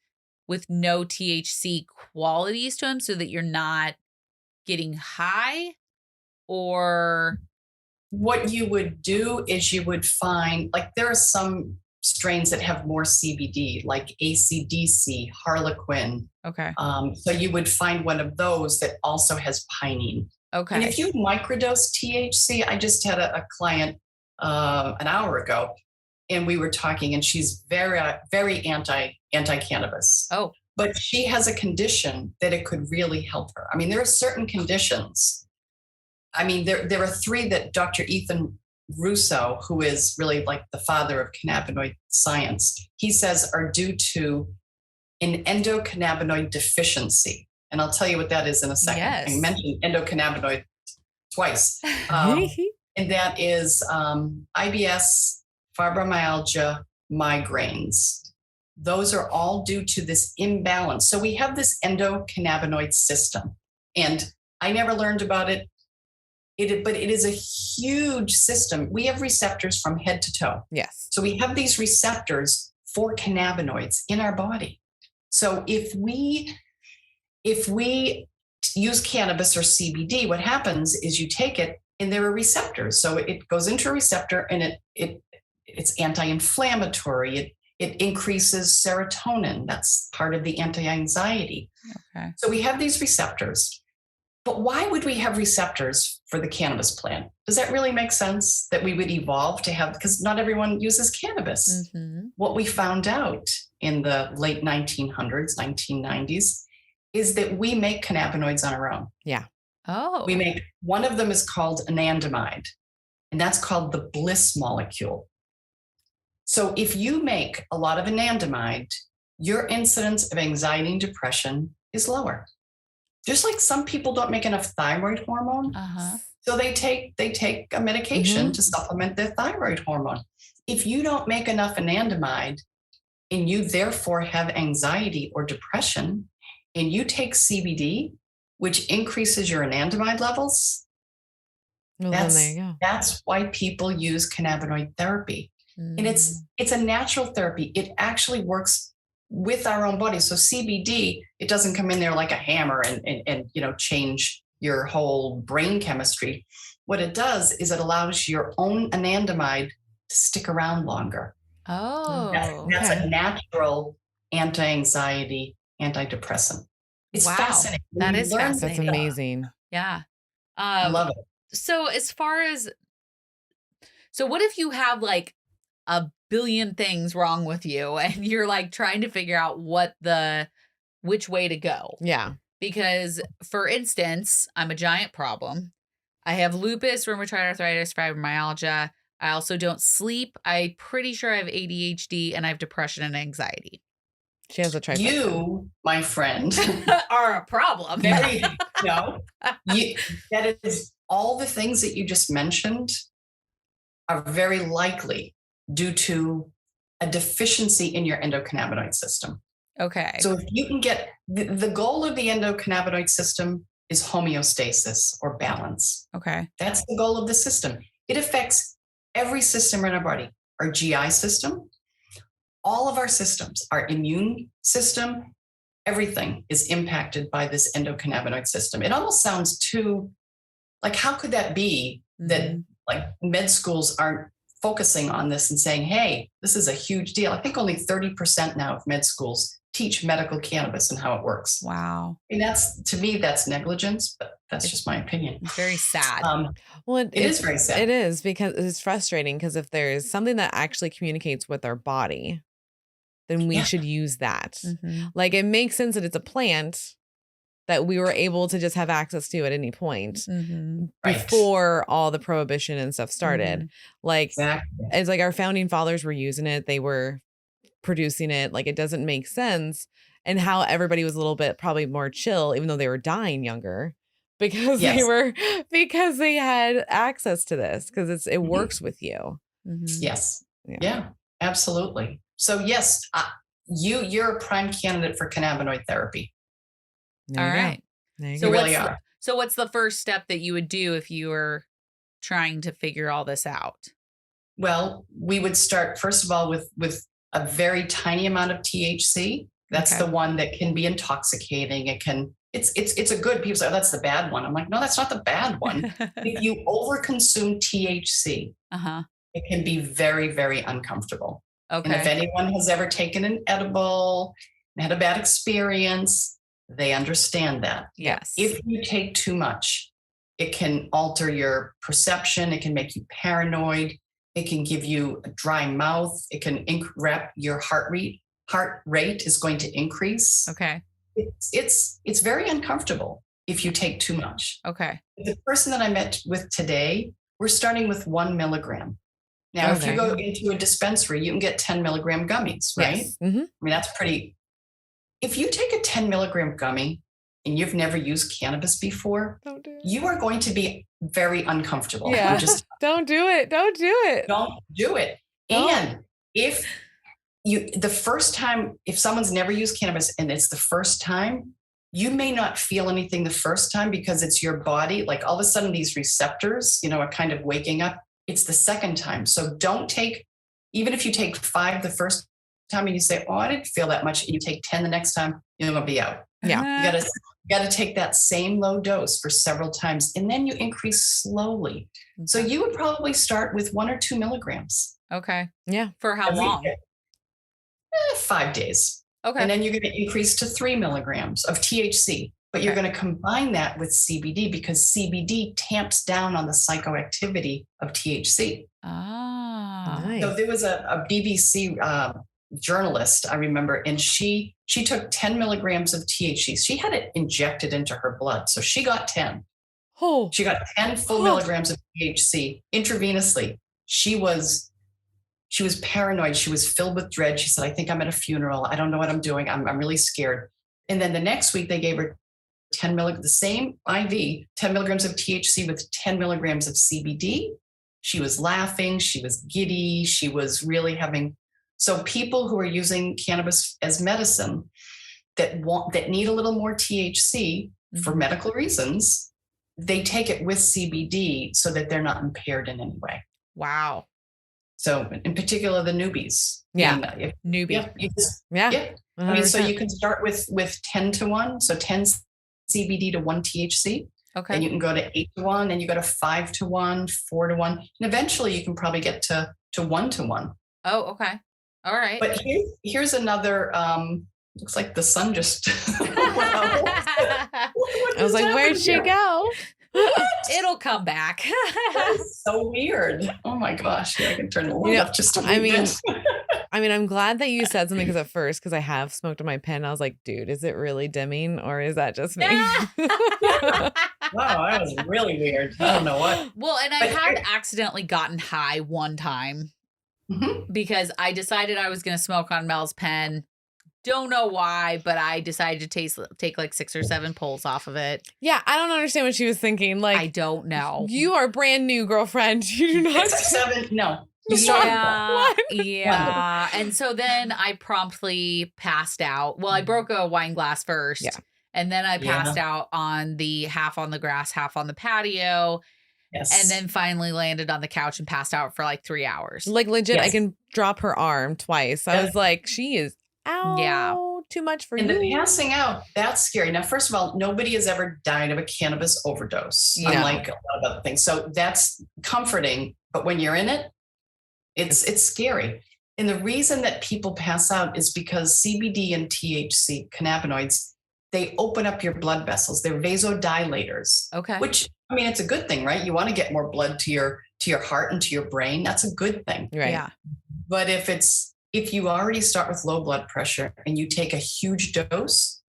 with no THC qualities to them so that you're not getting high? Or what you would do is you would find, like, there are some strains that have more CBD, like ACDC, Harlequin. Okay. So you would find one of those that also has pinene. Okay. And if you microdose THC, I just had a client an hour ago, and we were talking, and she's very, very anti-cannabis. Oh. But she has a condition that it could really help her. I mean, there are certain conditions. I mean, there are three that Dr. Ethan Russo, who is really like the father of cannabinoid science, he says are due to an endocannabinoid deficiency. And I'll tell you what that is in a second. Yes. I mentioned endocannabinoid twice. And that is IBS, fibromyalgia, migraines. Those are all due to this imbalance. So we have this endocannabinoid system. And I never learned about it, but it is a huge system. We have receptors from head to toe. Yes. So we have these receptors for cannabinoids in our body. So if we use cannabis or CBD, what happens is you take it and there are receptors. So it goes into a receptor and it's anti-inflammatory. It increases serotonin. That's part of the anti-anxiety. Okay. So we have these receptors. But why would we have receptors for the cannabis plant? Does that really make sense that we would evolve to have, because not everyone uses cannabis. Mm-hmm. What we found out in the late 1900s, 1990s, is that we make cannabinoids on our own. Yeah. Oh. We make, one of them is called anandamide, and that's called the bliss molecule. So if you make a lot of anandamide, your incidence of anxiety and depression is lower. Just like some people don't make enough thyroid hormone. Uh-huh. So they take a medication to supplement their thyroid hormone. If you don't make enough anandamide and you therefore have anxiety or depression and you take CBD, which increases your anandamide levels, Well, then there you go. that's why people use cannabinoid therapy. And it's a natural therapy. It actually works with our own body. So CBD, it doesn't come in there like a hammer and change your whole brain chemistry. What it does is it allows your own anandamide to stick around longer. Oh. That's a natural anti-anxiety, antidepressant. It's fascinating. That is fascinating. That's amazing. Yeah. I love it. So what if you have like a billion things wrong with you and you're like trying to figure out which way to go? Yeah. Because for instance, I'm a giant problem. I have lupus, rheumatoid arthritis, fibromyalgia. I also don't sleep. I'm pretty sure I have ADHD and I have depression and anxiety. She has a trifecta. You, my friend, are a problem. that is all the things that you just mentioned are very likely due to a deficiency in your endocannabinoid system. Okay. So if you can get the goal of the endocannabinoid system is homeostasis or balance. Okay. That's the goal of the system. It affects every system in our body, our GI system, all of our systems, our immune system, everything is impacted by this endocannabinoid system. It almost sounds too, like, how could that be that like med schools aren't focusing on this and saying, hey, this is a huge deal. I think only 30% now of med schools teach medical cannabis and how it works. Wow. And to me, that's negligence, but that's just my opinion. It's very sad. Well, it is very sad. It is, because it's frustrating, because if there's something that actually communicates with our body, then we should use that. Mm-hmm. Like, it makes sense that it's a plant that we were able to just have access to at any point before all the prohibition and stuff started. Like, it's like our founding fathers were using it. They were producing it. Like, it doesn't make sense. And how everybody was a little bit probably more chill, even though they were dying younger, because because they had access to this, because it works with you. Yes. Yeah, absolutely. So yes, you're a prime candidate for cannabinoid therapy. All right. So really are. So what's the first step that you would do if you were trying to figure all this out? Well, we would start, first of all, with a very tiny amount of THC. That's the one that can be intoxicating. It's a good, people say, oh, that's the bad one. I'm like, no, that's not the bad one. If you overconsume THC, it can be very, very uncomfortable. Okay. And if anyone has ever taken an edible and had a bad experience, they understand that. Yes. If you take too much, it can alter your perception. It can make you paranoid. It can give you a dry mouth. It can your heart rate. Heart rate is going to increase. Okay. It's very uncomfortable if you take too much. Okay. The person that I met with today, we're starting with 1 milligram. Now, if you go into a dispensary, you can get 10 milligram gummies, right? Yes. Mm-hmm. I mean, that's pretty if you take a 10 milligram gummy and you've never used cannabis before, you are going to be very uncomfortable. Yeah. Don't do it. Don't do it. Don't do it. Don't. And if the first time, if someone's never used cannabis and it's the first time, you may not feel anything the first time because it's your body. Like all of a sudden these receptors, are kind of waking up. It's the second time. So don't take, even if you take 5 the first time and you say, oh, I didn't feel that much. And you take 10 the next time, you're going to be out. Yeah. You got to take that same low dose for several times. And then you increase slowly. So you would probably start with 1 or 2 milligrams. Okay. Yeah. For how long? 5 days. Okay. And then you're going to increase to 3 milligrams of THC, but you're going to combine that with CBD because CBD tamps down on the psychoactivity of THC. Ah, nice. So there was a BBC journalist, I remember, and she took 10 milligrams of THC. She had it injected into her blood. So she got 10. Oh. She got 10 full milligrams of THC intravenously. She was paranoid. She was filled with dread. She said, I think I'm at a funeral. I don't know what I'm doing. I'm really scared. And then the next week they gave her 10 milligrams, the same IV, 10 milligrams of THC with 10 milligrams of CBD. She was laughing. She was giddy. She was really having, so people who are using cannabis as medicine that need a little more THC for medical reasons, they take it with CBD so that they're not impaired in any way. wow. So in particular, the newbies. Yeah. Newbie. Yeah. I mean, so you can start with 10 to 1. So 10 CBD to 1 THC. Okay. And you can go to 8 to 1, and you go to 5 to 1, 4 to 1. And eventually you can probably get to 1 to 1. Oh, okay. All right. But here's another, looks like the sun just, I was like, where'd she go? It'll come back. That's so weird. Oh my gosh. Here, I can turn the light up just a little bit. I mean, I'm glad that you said something because at first, because I have smoked on my pen, I was like, dude, is it really dimming or is that just me? Wow, that was really weird. I don't know what. Well, and I had accidentally gotten high one time because I decided I was going to smoke on Mel's pen. Don't know why, but I decided to take like 6 or 7 pulls off of it. Yeah, I don't understand what she was thinking. Like, I don't know. You are brand new, girlfriend. You do not. 6 or 7, no. Yeah. And so then I promptly passed out. Well, I broke a wine glass first. Yeah. And then I passed out on the half on the grass, half on the patio. Yes. And then finally landed on the couch and passed out for like 3 hours. Like legit, I can drop her arm twice. I was like, she is out. Yeah. Too much for you. you. And the passing out, that's scary. Now, first of all, nobody has ever died of a cannabis overdose, unlike a lot of other things. So that's comforting. But when you're in it, it's scary. And the reason that people pass out is because CBD and THC, cannabinoids, they open up your blood vessels. They're vasodilators. Okay. Which, I mean, it's a good thing, right? You want to get more blood to your heart and to your brain. That's a good thing. Right. Yeah. But if you already start with low blood pressure and you take a huge dose,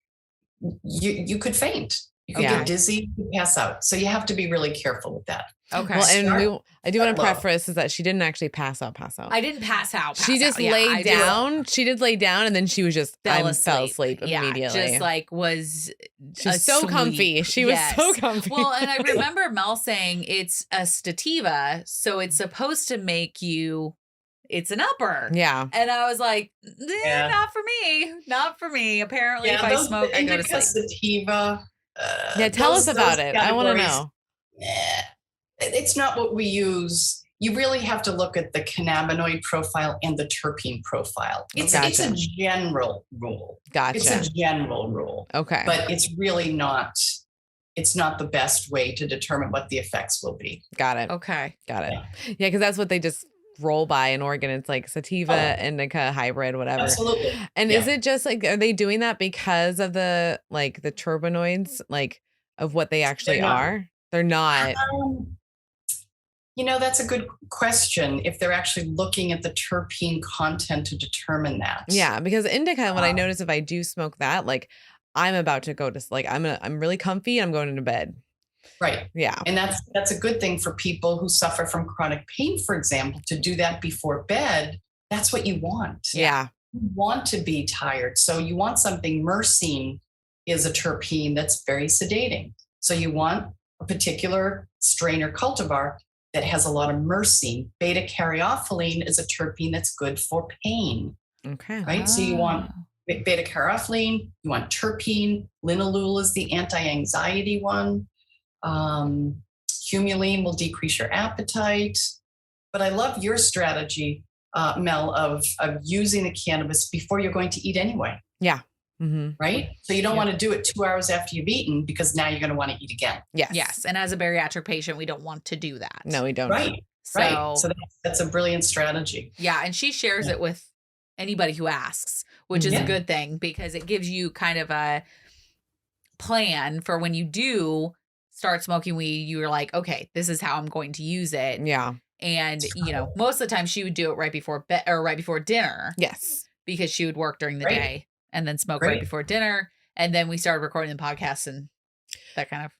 you could faint. You could get dizzy, you could pass out. So you have to be really careful with that. Okay. Well, and I do want to preface is that she didn't actually pass out. I didn't pass out. She just laid down. She did lay down, and then she was just fell asleep immediately. Just like was she's so comfy. She was so comfy. Well, and I remember Mel saying it's a sativa, so it's supposed to make you. It's an upper. Yeah. And I was like, not for me. Not for me. Apparently, if I smoke, I go to sleep. Sativa. Tell us about it. I want to know. It's not what we use. You really have to look at the cannabinoid profile and the terpene profile. It's a general rule. Gotcha. It's a general rule. Okay. But it's really not, it's not the best way to determine what the effects will be. Got it. Okay. Got it. Yeah, because that's what they just roll by in Oregon. It's like sativa, indica, hybrid, whatever. Absolutely. And is it just like, are they doing that because of the terpenoids, like of what they actually are? They're not. That's a good question. If they're actually looking at the terpene content to determine that. Yeah, because indica, what I notice if I do smoke that, like I'm about to go to I'm really comfy and I'm going into bed. Right. Yeah. And that's a good thing for people who suffer from chronic pain, for example, to do that before bed. That's what you want. Yeah. You want to be tired. So you want something. Myrcene is a terpene that's very sedating. So you want a particular strain or cultivar that has a lot of myrcene. Beta-caryophyllene is a terpene that's good for pain. Okay. Right? So you want beta-caryophyllene, you want terpene. Linalool is the anti-anxiety one. Humulene will decrease your appetite. But I love your strategy, Mel, of using the cannabis before you're going to eat anyway. Yeah. Right? So you don't want to do it 2 hours after you've eaten, because now you're going to want to eat again. Yes. And as a bariatric patient, we don't want to do that. No, we don't. Right. So that's a brilliant strategy. Yeah. And she shares it with anybody who asks, which is a good thing, because it gives you kind of a plan for when you do start smoking weed. You're like, okay, this is how I'm going to use it. Yeah. And, most of the time she would do it right before bed or right before dinner. Yes. Because she would work during the day and then smoke right before dinner. And then we started recording the podcast and that kind of.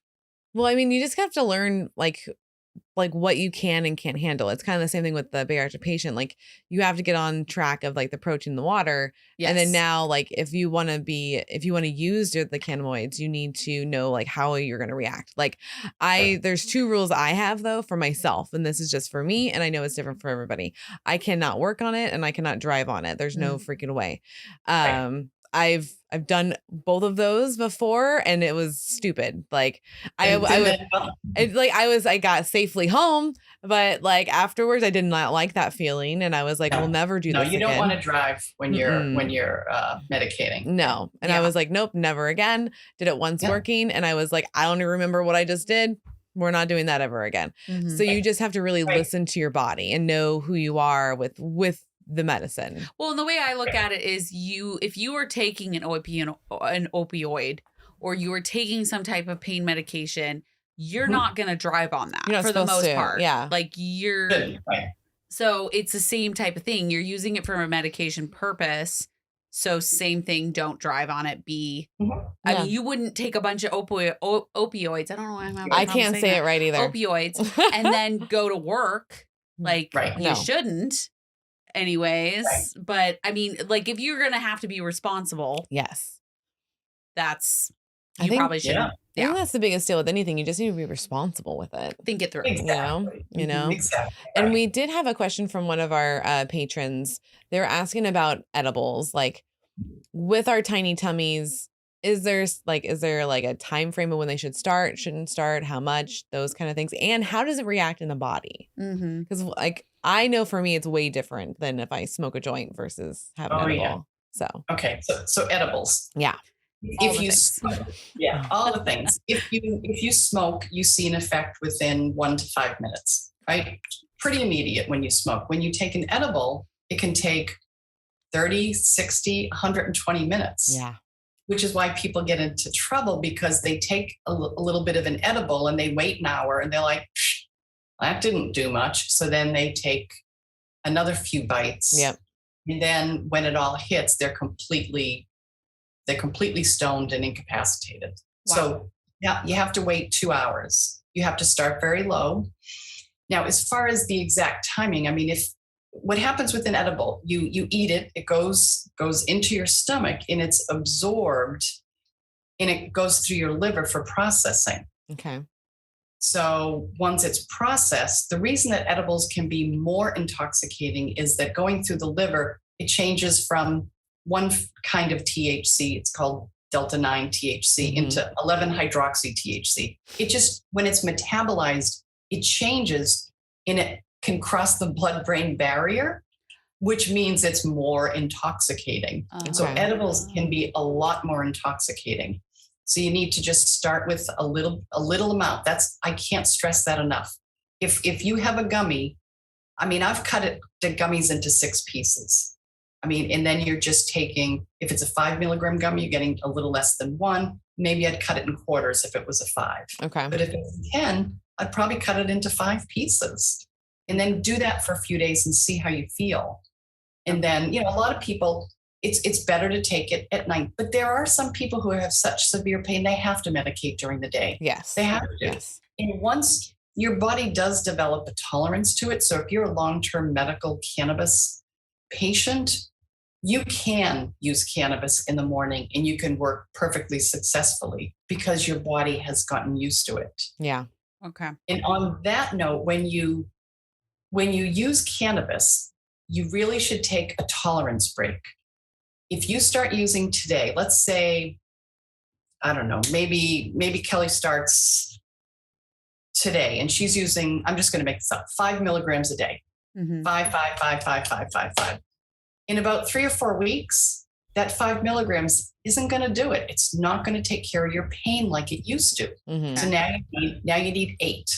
Well, I mean, you just have to learn like what you can and can't handle. It's kind of the same thing with the bariatric patient. Like you have to get on track of like the protein in the water. Yes. And then now, like if you want to use the cannabinoids, you need to know like how you're going to react. Like there's 2 rules I have though for myself, and this is just for me. And I know it's different for everybody. I cannot work on it and I cannot drive on it. There's no freaking way. I've done both of those before and it was stupid. Like I got safely home, but like afterwards I did not like that feeling. And I was like, we'll never do this again. No, you don't want to drive when you're medicating. No. And I was like, nope, never again. Did it once working. And I was like, I don't even remember what I just did. We're not doing that ever again. So you just have to really listen to your body and know who you are with the medicine. Well, and the way I look at it is if you are taking an opioid or you are taking some type of pain medication, you're not going to drive on that for the most part. Yeah. Like so it's the same type of thing. You're using it for a medication purpose. So same thing. Don't drive on it. I mean, you wouldn't take a bunch of opioids. I don't know why I can't say it right either. Opioids and then go to work. Like you shouldn't. Anyways, but I mean, like if you're gonna have to be responsible, you probably should. I think that's the biggest deal with anything. You just need to be responsible with it. Think it through. Exactly. You know. Exactly. And we did have a question from one of our patrons. They were asking about edibles, like with our tiny tummies. Is there like a time frame of when they should start, shouldn't start, how much, those kind of things, and how does it react in the body? Because like I know for me it's way different than if I smoke a joint versus have an edible. So so edibles. Yeah. If you smoke, all the things. If you smoke, you see an effect within 1 to 5 minutes, right? Pretty immediate when you smoke. When you take an edible, it can take 30, 60, 120 minutes. Yeah. Which is why people get into trouble, because they take a little bit of an edible and they wait an hour and they're like, that didn't do much. So then they take another few bites. Yep. And then when it all hits, they're completely stoned and incapacitated. Wow. So you have to wait 2 hours. You have to start very low. Now, as far as the exact timing, I mean, what happens with an edible, you eat it, it goes into your stomach and it's absorbed and it goes through your liver for processing. Okay. So once it's processed, the reason that edibles can be more intoxicating is that going through the liver, it changes from one kind of THC, it's called delta 9 THC, into 11-hydroxy THC. It just, when it's metabolized, it changes and it can cross the blood-brain barrier, which means it's more intoxicating. So edibles can be a lot more intoxicating. So you need to just start with a little amount. I can't stress that enough. If you have a gummy, I mean, I've cut the gummies into 6 pieces. I mean, and then you're just taking, if it's a 5 milligram gummy, you're getting a little less than 1. Maybe I'd cut it in quarters if it was a 5. Okay. But if it's 10, I'd probably cut it into 5 pieces. And then do that for a few days and see how you feel. And then, a lot of people, it's better to take it at night. But there are some people who have such severe pain, they have to medicate during the day. Yes. They have to. Yes. And once your body does develop a tolerance to it, so if you're a long-term medical cannabis patient, you can use cannabis in the morning and you can work perfectly successfully because your body has gotten used to it. Yeah. Okay. And on that note, when you use cannabis, you really should take a tolerance break. If you start using today, let's say, I don't know, maybe Kelly starts today and she's using, I'm just going to make this up, 5 milligrams a day. Mm-hmm. 5. In about 3 or 4 weeks, that 5 milligrams isn't going to do it. It's not going to take care of your pain like it used to. Mm-hmm. So now you need 8.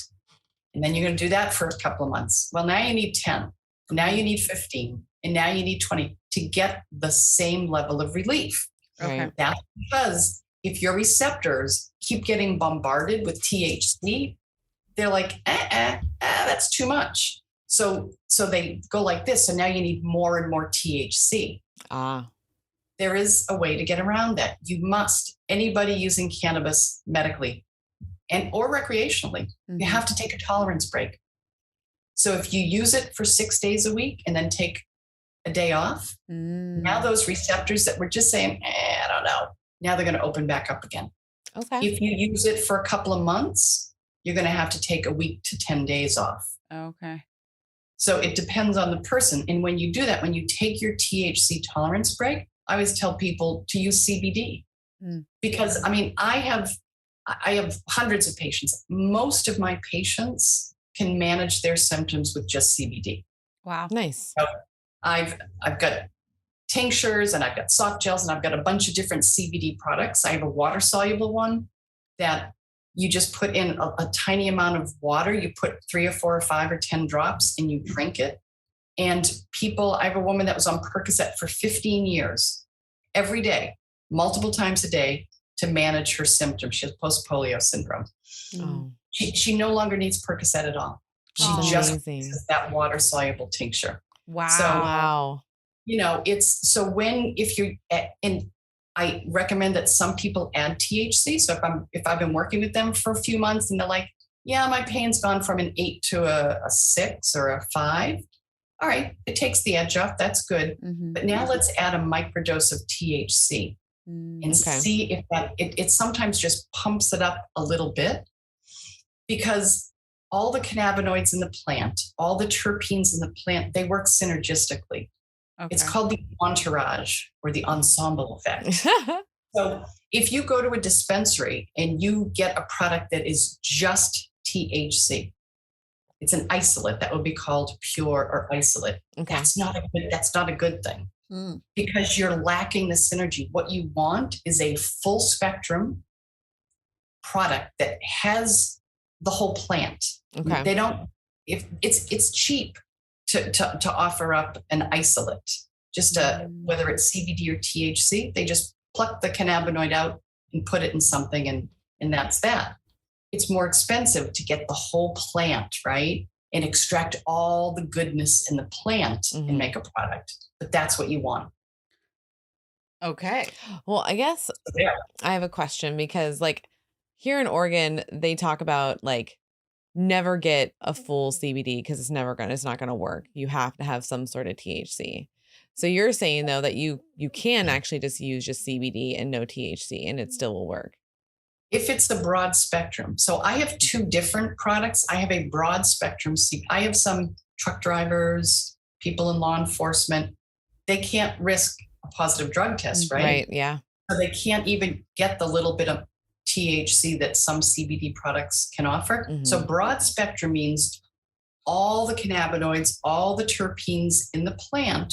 And then you're going to do that for a couple of months. Well, now you need 10. Now you need 15. And now you need 20 to get the same level of relief. Okay. That's because if your receptors keep getting bombarded with THC, they're like, that's too much. So they go like this. So now you need more and more THC. There is a way to get around that. You must, anybody using cannabis medically or recreationally, you have to take a tolerance break. So if you use it for 6 days a week and then take a day off, now those receptors that were just saying, I don't know, now they're going to open back up again. Okay. If you use it for a couple of months, you're going to have to take a week to 10 days off. Okay. So it depends on the person. And when you do that, when you take your THC tolerance break, I always tell people to use CBD because I have hundreds of patients. Most of my patients can manage their symptoms with just CBD. Wow. Nice. So I've got tinctures and I've got soft gels and I've got a bunch of different CBD products. I have a water soluble one that you just put in a tiny amount of water. You put 3 or 4 or 5 or 10 drops and you drink it. And I have a woman that was on Percocet for 15 years, every day, multiple times a day to manage her symptoms. She has post-polio syndrome. Oh. She no longer needs Percocet at all. She just uses that water soluble tincture. Wow. So, wow. And I recommend that some people add THC. So if I've been working with them for a few months and they're like, yeah, my pain's gone from an 8 to a 6 or a 5. All right, it takes the edge off. That's good. Mm-hmm. But now let's add a microdose of THC and see if it sometimes just pumps it up a little bit, because all the cannabinoids in the plant, all the terpenes in the plant, they work synergistically. Okay. It's called the entourage or the ensemble effect. So if you go to a dispensary and you get a product that is just THC, it's an isolate that would be called pure or isolate. Okay. That's not a good thing because you're lacking the synergy. What you want is a full spectrum product that has the whole plant. Okay. They don't. If it's cheap to offer up an isolate, just whether it's CBD or THC, they just pluck the cannabinoid out and put it in something, and that's that. It's more expensive to get the whole plant, right? And extract all the goodness in the plant and make a product. But that's what you want. Okay. Well, I guess I have a question because here in Oregon, they talk about never get a full CBD because it's not going to work. You have to have some sort of THC. So you're saying though that you can actually just use CBD and no THC and it still will work. If it's a broad spectrum. So I have 2 different products. I have a broad spectrum. I have some truck drivers, people in law enforcement. They can't risk a positive drug test, right? Right, yeah. So they can't even get the little bit of THC that some CBD products can offer. Mm-hmm. So broad spectrum means all the cannabinoids, all the terpenes in the plant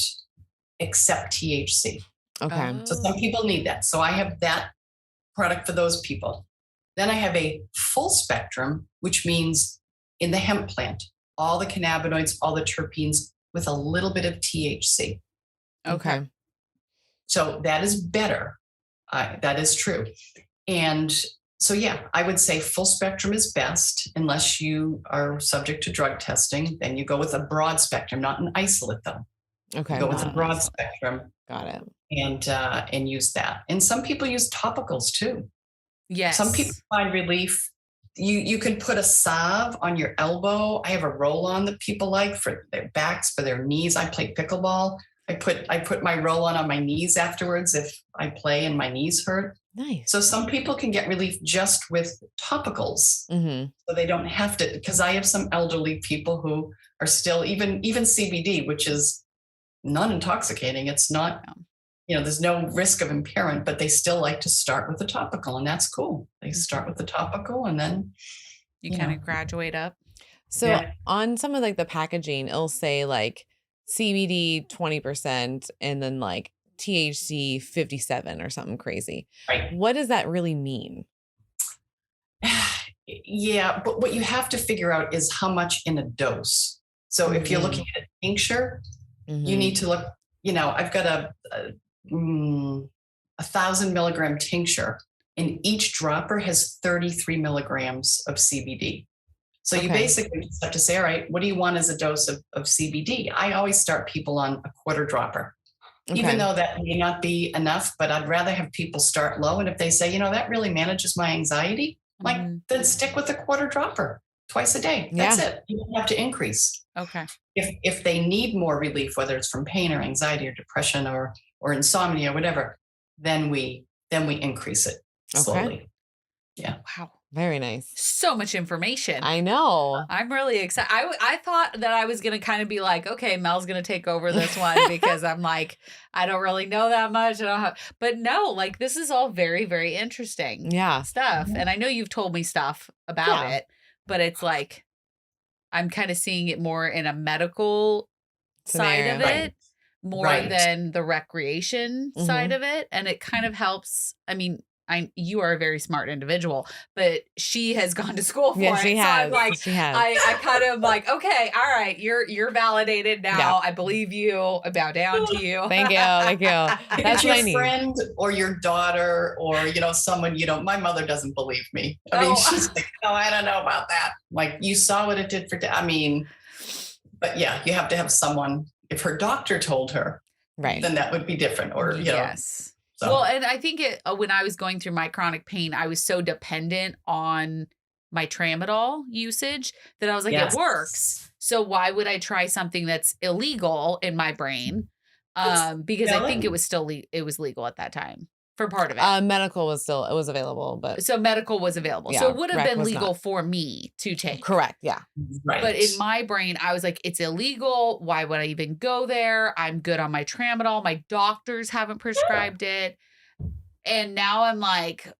except THC. Okay. So some people need that. So I have that product for those people. Then I have a full spectrum, which means in the hemp plant, all the cannabinoids, all the terpenes with a little bit of THC. Okay. So that is better. That is true. And so, I would say full spectrum is best unless you are subject to drug testing. Then you go with a broad spectrum, not an isolate though. Okay. You go with a broad spectrum. Got it. And use that. And some people use topicals too. Yes. Some people find relief. You can put a salve on your elbow. I have a roll-on that people like for their backs, for their knees. I play pickleball. I put my roll-on my knees afterwards if I play and my knees hurt. Nice. So some people can get relief just with topicals. So they don't have to, because I have some elderly people who are still, even CBD, which is non-intoxicating. It's not, there's no risk of impairment, but they still like to start with the topical, and that's cool. They start with the topical and then you kind of graduate up. So on some of like the packaging, it'll say like CBD 20% and then like THC 57 or something crazy. Right. What does that really mean? Yeah, but what you have to figure out is how much in a dose. So if you're looking at a tincture, you need to look, I've got a 1,000 milligram tincture, and each dropper has 33 milligrams of CBD. So you basically just have to say, all right, what do you want as a dose of CBD? I always start people on a quarter dropper, even though that may not be enough, but I'd rather have people start low. And if they say, that really manages my anxiety, then stick with a quarter dropper twice a day. That's it. You don't have to increase. Okay. If they need more relief, whether it's from pain or anxiety or depression or insomnia or whatever, then we increase it slowly. Yeah. Wow. Very nice. So much information. I know. I'm really excited. I thought that I was going to kind of be like, okay, Mel's going to take over this one because I'm like, I don't really know that much. But no, like this is all very, very interesting stuff. And I know you've told me stuff about it, but it's like, I'm kind of seeing it more in a medical side of it, more than the recreation side of it. And it kind of helps. I mean, you are a very smart individual, but she has gone to school for it. She so has. I'm like, she has. I kind of like, okay, all right, you're validated now. Yeah. I believe you. I bow down to you. Thank you. That's your what I need. Friend or your daughter or someone my mother doesn't believe me. I mean, she's like, no, I don't know about that. Like, you saw what it did for. But yeah, you have to have someone. If her doctor told her, then that would be different. Or yes. So. Well, and I think when I was going through my chronic pain, I was so dependent on my tramadol usage that I was like, it works. So why would I try something that's illegal in my brain? Because I think it was still it was legal at that time for part of it. Medical was available, but so medical was available. Yeah, so it would have been legal not. For me to take. Correct. Yeah. Right. But in my brain, I was like, it's illegal. Why would I even go there? I'm good on my tramadol. My doctors haven't prescribed it. And now I'm like,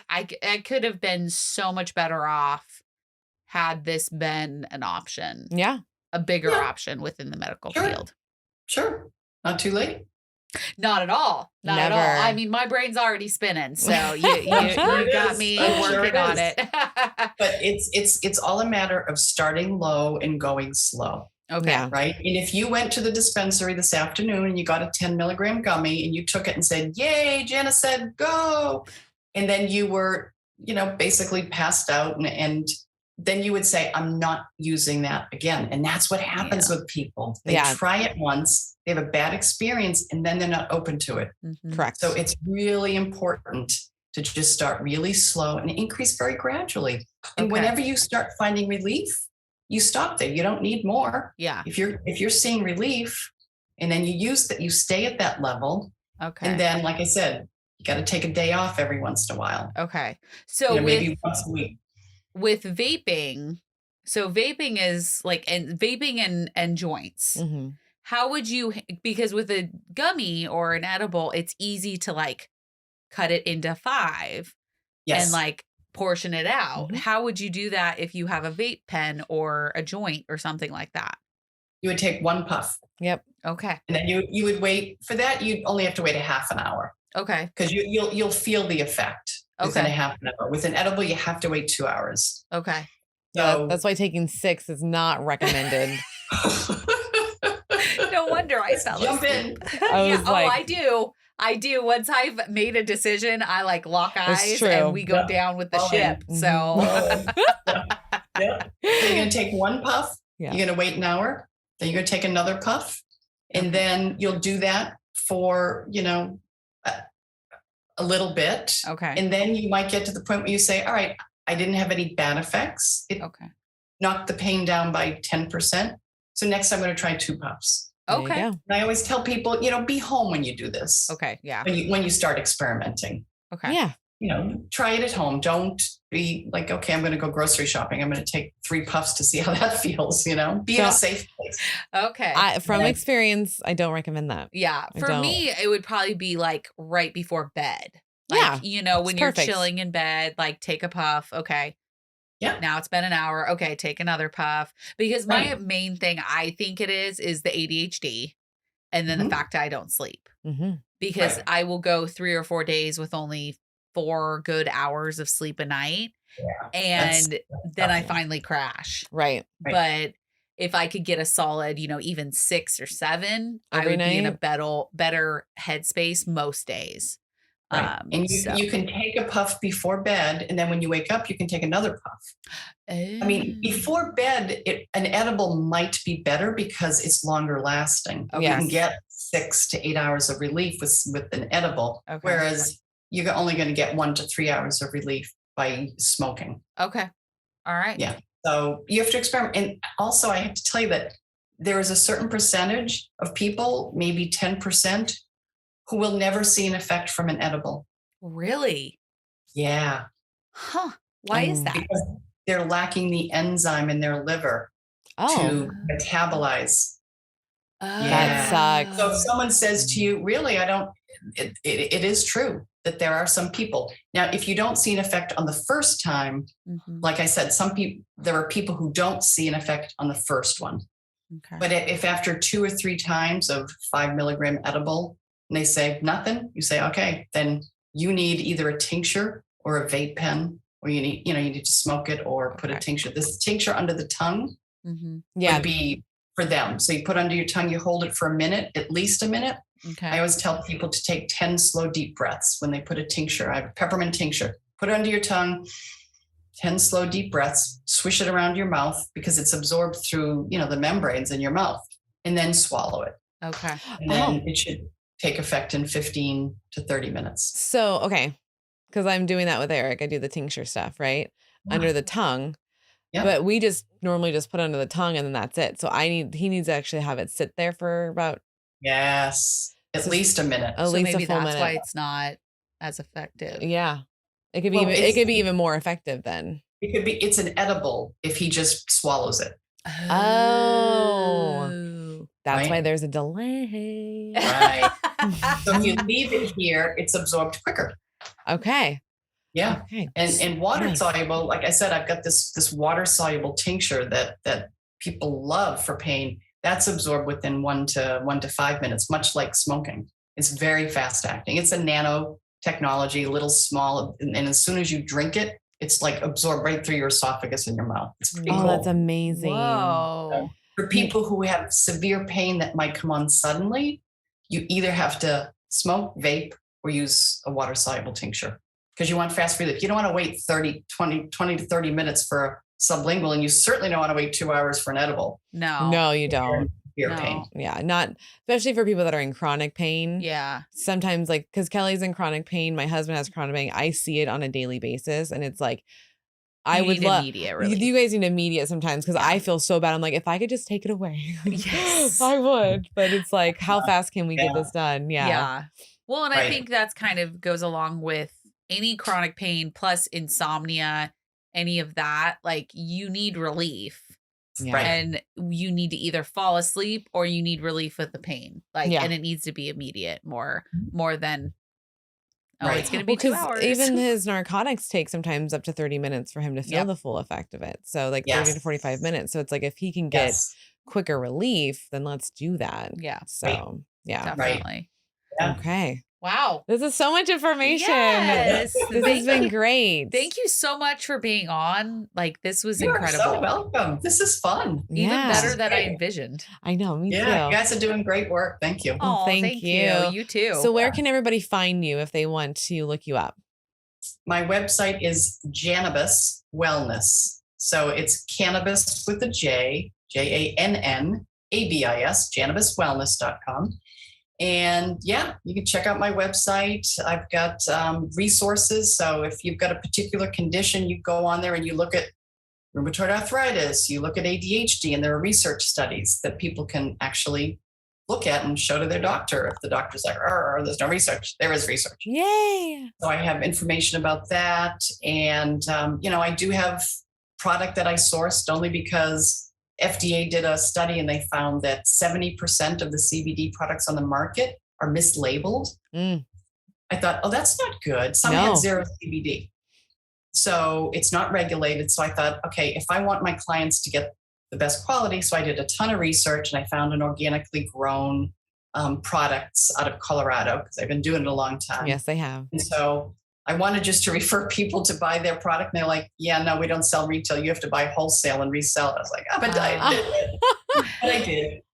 I could have been so much better off had this been an option. Yeah. A bigger option within the medical field. Sure. Not too late. Not at all. Not Never. at all. I mean, my brain's already spinning. So you got me working on it. But it's all a matter of starting low and going slow. Okay. Yeah. Right. And if you went to the dispensary this afternoon and you got a 10 milligram gummy and you took it and said, yay, Janice said, go. And then you were, basically passed out and then you would say, I'm not using that again. And that's what happens with people. They try it once, they have a bad experience, and then they're not open to it. Mm-hmm. Correct. So it's really important to just start really slow and increase very gradually. And whenever you start finding relief, you stop there. You don't need more. Yeah. If you're seeing relief and then you use that, you stay at that level. Okay. And then, like I said, you got to take a day off every once in a while. Okay. So maybe once a week. With vaping, so vaping is like, and vaping and joints. Mm-hmm. How would you, because with a gummy or an edible, it's easy to like cut it into 5 and like portion it out. Mm-hmm. How would you do that if you have a vape pen or a joint or something like that? You would take 1 puff. Yep. Okay. And then you would wait for that. You'd only have to wait a half an hour. Okay. Because you'll feel the effect within a half an hour. With an edible, you have to wait 2 hours. Okay. So that's why taking 6 is not recommended. No wonder I fell Jump asleep. in. I do. Once I've made a decision, I like lock eyes true. and we go down with the ship. Mm-hmm. So So you're going to take 1 puff. Yeah. You're going to wait an hour. Then you're going to take another puff. And then you'll do that for, a little bit. Okay. And then you might get to the point where you say, all right, I didn't have any bad effects. It knocked the pain down by 10%. So next I'm going to try 2 puffs. Okay. And I always tell people, be home when you do this. Okay. Yeah. When you start experimenting. Okay. Yeah. Try it at home. Don't be like, okay, I'm going to go grocery shopping. I'm going to take 3 puffs to see how that feels, be in a safe place. Okay. From experience, I don't recommend that. Yeah. For me, it would probably be like right before bed. Like, when you're chilling in bed, like take a puff. Okay. Yeah. Now it's been an hour. Okay. Take another puff. Because my main thing I think it is the ADHD. And then the fact that I don't sleep. Because I will go 3 or 4 days with only 4 good hours of sleep a night. Yeah. And then I finally crash. Right. But if I could get a solid, even 6 or 7, Every I would night? be in a better headspace most days. Right. And you can take a puff before bed, and then when you wake up, you can take another puff. I mean, before bed, an edible might be better because it's longer lasting. You can get 6 to 8 hours of relief with an edible, whereas you're only going to get 1 to 3 hours of relief by smoking. Okay. All right. Yeah. So you have to experiment. And also, I have to tell you that there is a certain percentage of people, maybe 10%, who will never see an effect from an edible. Really? Yeah. Huh. Why is that? Because they're lacking the enzyme in their liver to metabolize. That sucks. So if someone says to you, really, it is true that there are some people. Now, if you don't see an effect on the first time, like I said, there are people who don't see an effect on the first one. Okay. But if after 2 or 3 times of 5 milligram edible, and they say nothing, you say, okay, then you need either a tincture or a vape pen, or you need to smoke it or put a tincture. This tincture under the tongue would be for them. So you put under your tongue, you hold it for a minute, at least a minute. Okay. I always tell people to take 10 slow, deep breaths when they put a tincture. I have a peppermint tincture. Put it under your tongue, 10 slow, deep breaths, swish it around your mouth because it's absorbed through, the membranes in your mouth, and then swallow it. Okay. And then it should take effect in 15 to 30 minutes. So, okay. Because I'm doing that with Eric. I do the tincture stuff, right? Under the tongue. Yeah. But we just normally just put under the tongue and then that's it. So he needs to actually have it sit there for about. Yes. At least a minute. At least maybe a full that's minute. Why it's not as effective. Yeah. It could be even more effective then. It's an edible if he just swallows it. Oh. That's why there's a delay. Right. So if you leave it here, it's absorbed quicker. Okay. Yeah. Okay. And water soluble, like I said, I've got this water soluble tincture that people love for pain. That's absorbed within 1 to 5 minutes, much like smoking. It's very fast acting. It's a nano technology, little small. And as soon as you drink it, it's like absorbed right through your esophagus and your mouth. It's pretty cool. That's amazing. Whoa. So for people who have severe pain that might come on suddenly, you either have to smoke, vape, or use a water soluble tincture because you want fast relief. You don't want to wait 20 to 30 minutes for a sublingual, and you certainly don't want to wait 2 hours for an edible. No, you don't. Your pain. Yeah, not especially for people that are in chronic pain. Yeah. Sometimes, like, because Kelly's in chronic pain, my husband has chronic pain. I see it on a daily basis, and it's like, I would love immediate relief. You guys need immediate sometimes because I feel so bad. I'm like, if I could just take it away, yes, I would. But it's like, how fast can we get this done? Yeah. Yeah. Well, and I think that's kind of goes along with any chronic pain plus insomnia, any of that. Like, you need relief. Yeah. And you need to either fall asleep or you need relief with the pain. Like, and it needs to be immediate more than, it's going to be 2 hours. Even his narcotics take sometimes up to 30 minutes for him to feel the full effect of it. So like 30 to 45 minutes. So it's like, if he can get quicker relief, then let's do that. Yeah. So definitely. Yeah. Okay. Wow. This is so much information. Yes. This has been great. Thank you so much for being on. Like, this was You're incredible. so welcome. This is fun. Even better than I envisioned. I know. Me too. You guys are doing great work. Thank you. Oh, thank you. You too. So where can everybody find you if they want to look you up? My website is Jannabis Wellness. So it's cannabis with a J, JANNABIS, jannabiswellness.com. And you can check out my website. I've got resources. So if you've got a particular condition, you go on there and you look at rheumatoid arthritis, you look at ADHD, and there are research studies that people can actually look at and show to their doctor. If the doctor's like, there's no research, there is research. Yay. So I have information about that. And, I do have product that I sourced only because FDA did a study and they found that 70% of the CBD products on the market are mislabeled. I thought, that's not good. Some had 0 CBD. So it's not regulated. So I thought, okay, if I want my clients to get the best quality, so I did a ton of research and I found an organically grown products out of Colorado because I've been doing it a long time. Yes, they have. And so I wanted just to refer people to buy their product. And they're like, yeah, no, we don't sell retail. You have to buy wholesale and resell it. I was like, but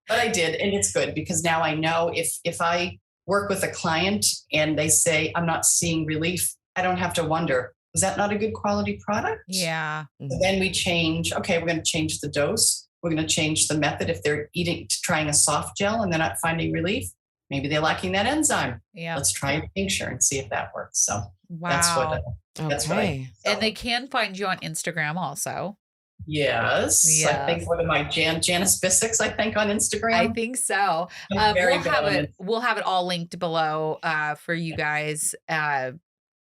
I did. And it's good because now I know if I work with a client and they say, I'm not seeing relief, I don't have to wonder, was that not a good quality product? Yeah. So then we change, okay, we're going to change the dose. We're going to change the method. If they're trying a soft gel and they're not finding relief, maybe they're lacking that enzyme. Yeah. Let's try a tincture and see if that works. So wow. that's what I so. And they can find you on Instagram also. Yes. I think one of my Janice Bissex, I think on Instagram. I think so. We'll have it all linked below for you guys.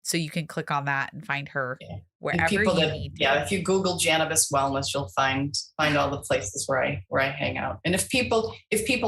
So you can click on that and find her wherever you need. Yeah, if you Google Cannabis Wellness, you'll find all the places where I hang out. And if people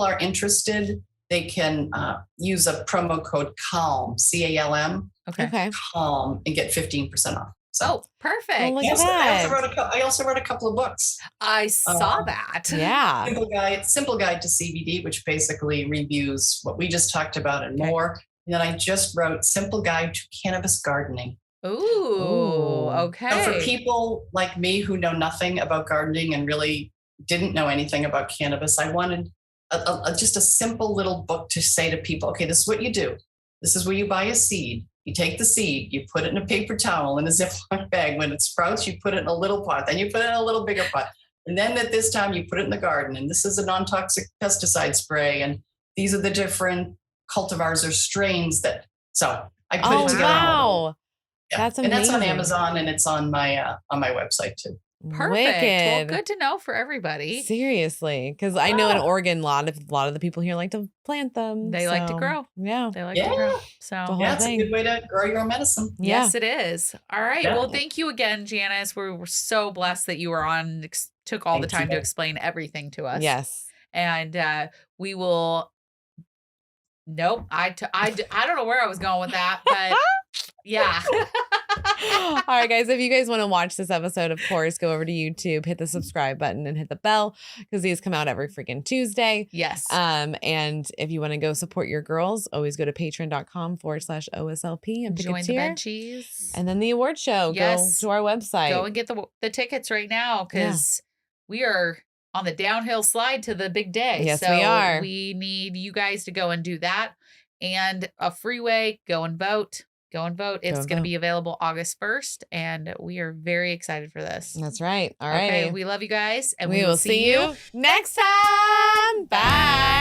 are interested, they can use a promo code CALM, CALM. Okay. CALM, and get 15% off. So perfect. Oh, look at that. I also wrote a couple of books. I saw that. Yeah. Simple guide to CBD, which basically reviews what we just talked about and more. And then I just wrote Simple Guide to Cannabis Gardening. Ooh, okay. So for people like me who know nothing about gardening and really didn't know anything about cannabis, I wanted just a simple little book to say to people, okay, this is what you do. This is where you buy a seed. You take the seed, you put it in a paper towel in a Ziploc bag. When it sprouts, you put it in a little pot. Then you put it in a little bigger pot. And then at this time, you put it in the garden. And this is a non-toxic pesticide spray. And these are the different cultivars or strains so I put it together. Wow. Yeah. That's amazing. And that's on Amazon and it's on my website too. Perfect. Wicked. Well, good to know for everybody. Seriously, because I know in Oregon, a lot of the people here like to plant them. They like to grow. Yeah, they like to grow. So it's a good way to grow your own medicine. Yes, it is. All right. Well, thank you again, Janice. We're so blessed that you were on. Took all the time to explain everything to us. Yes, and we will. Nope. I don't know where I was going with that, but yeah. All right, guys. If you guys want to watch this episode, of course, go over to YouTube, hit the subscribe button and hit the bell because these come out every freaking Tuesday. Yes. And if you want to go support your girls, always go to patreon.com/OSLP and pick join a the tier. Benchies. And then the award show. Yes. Go to our website. Go and get the tickets right now because we are on the downhill slide to the big day. Yes, so we are. We need you guys to go and do that. And a free way, go and vote. Go and vote. It's going to be available August 1st. And we are very excited for this. That's right. All right. Okay, we love you guys. And we will see you next time. Bye.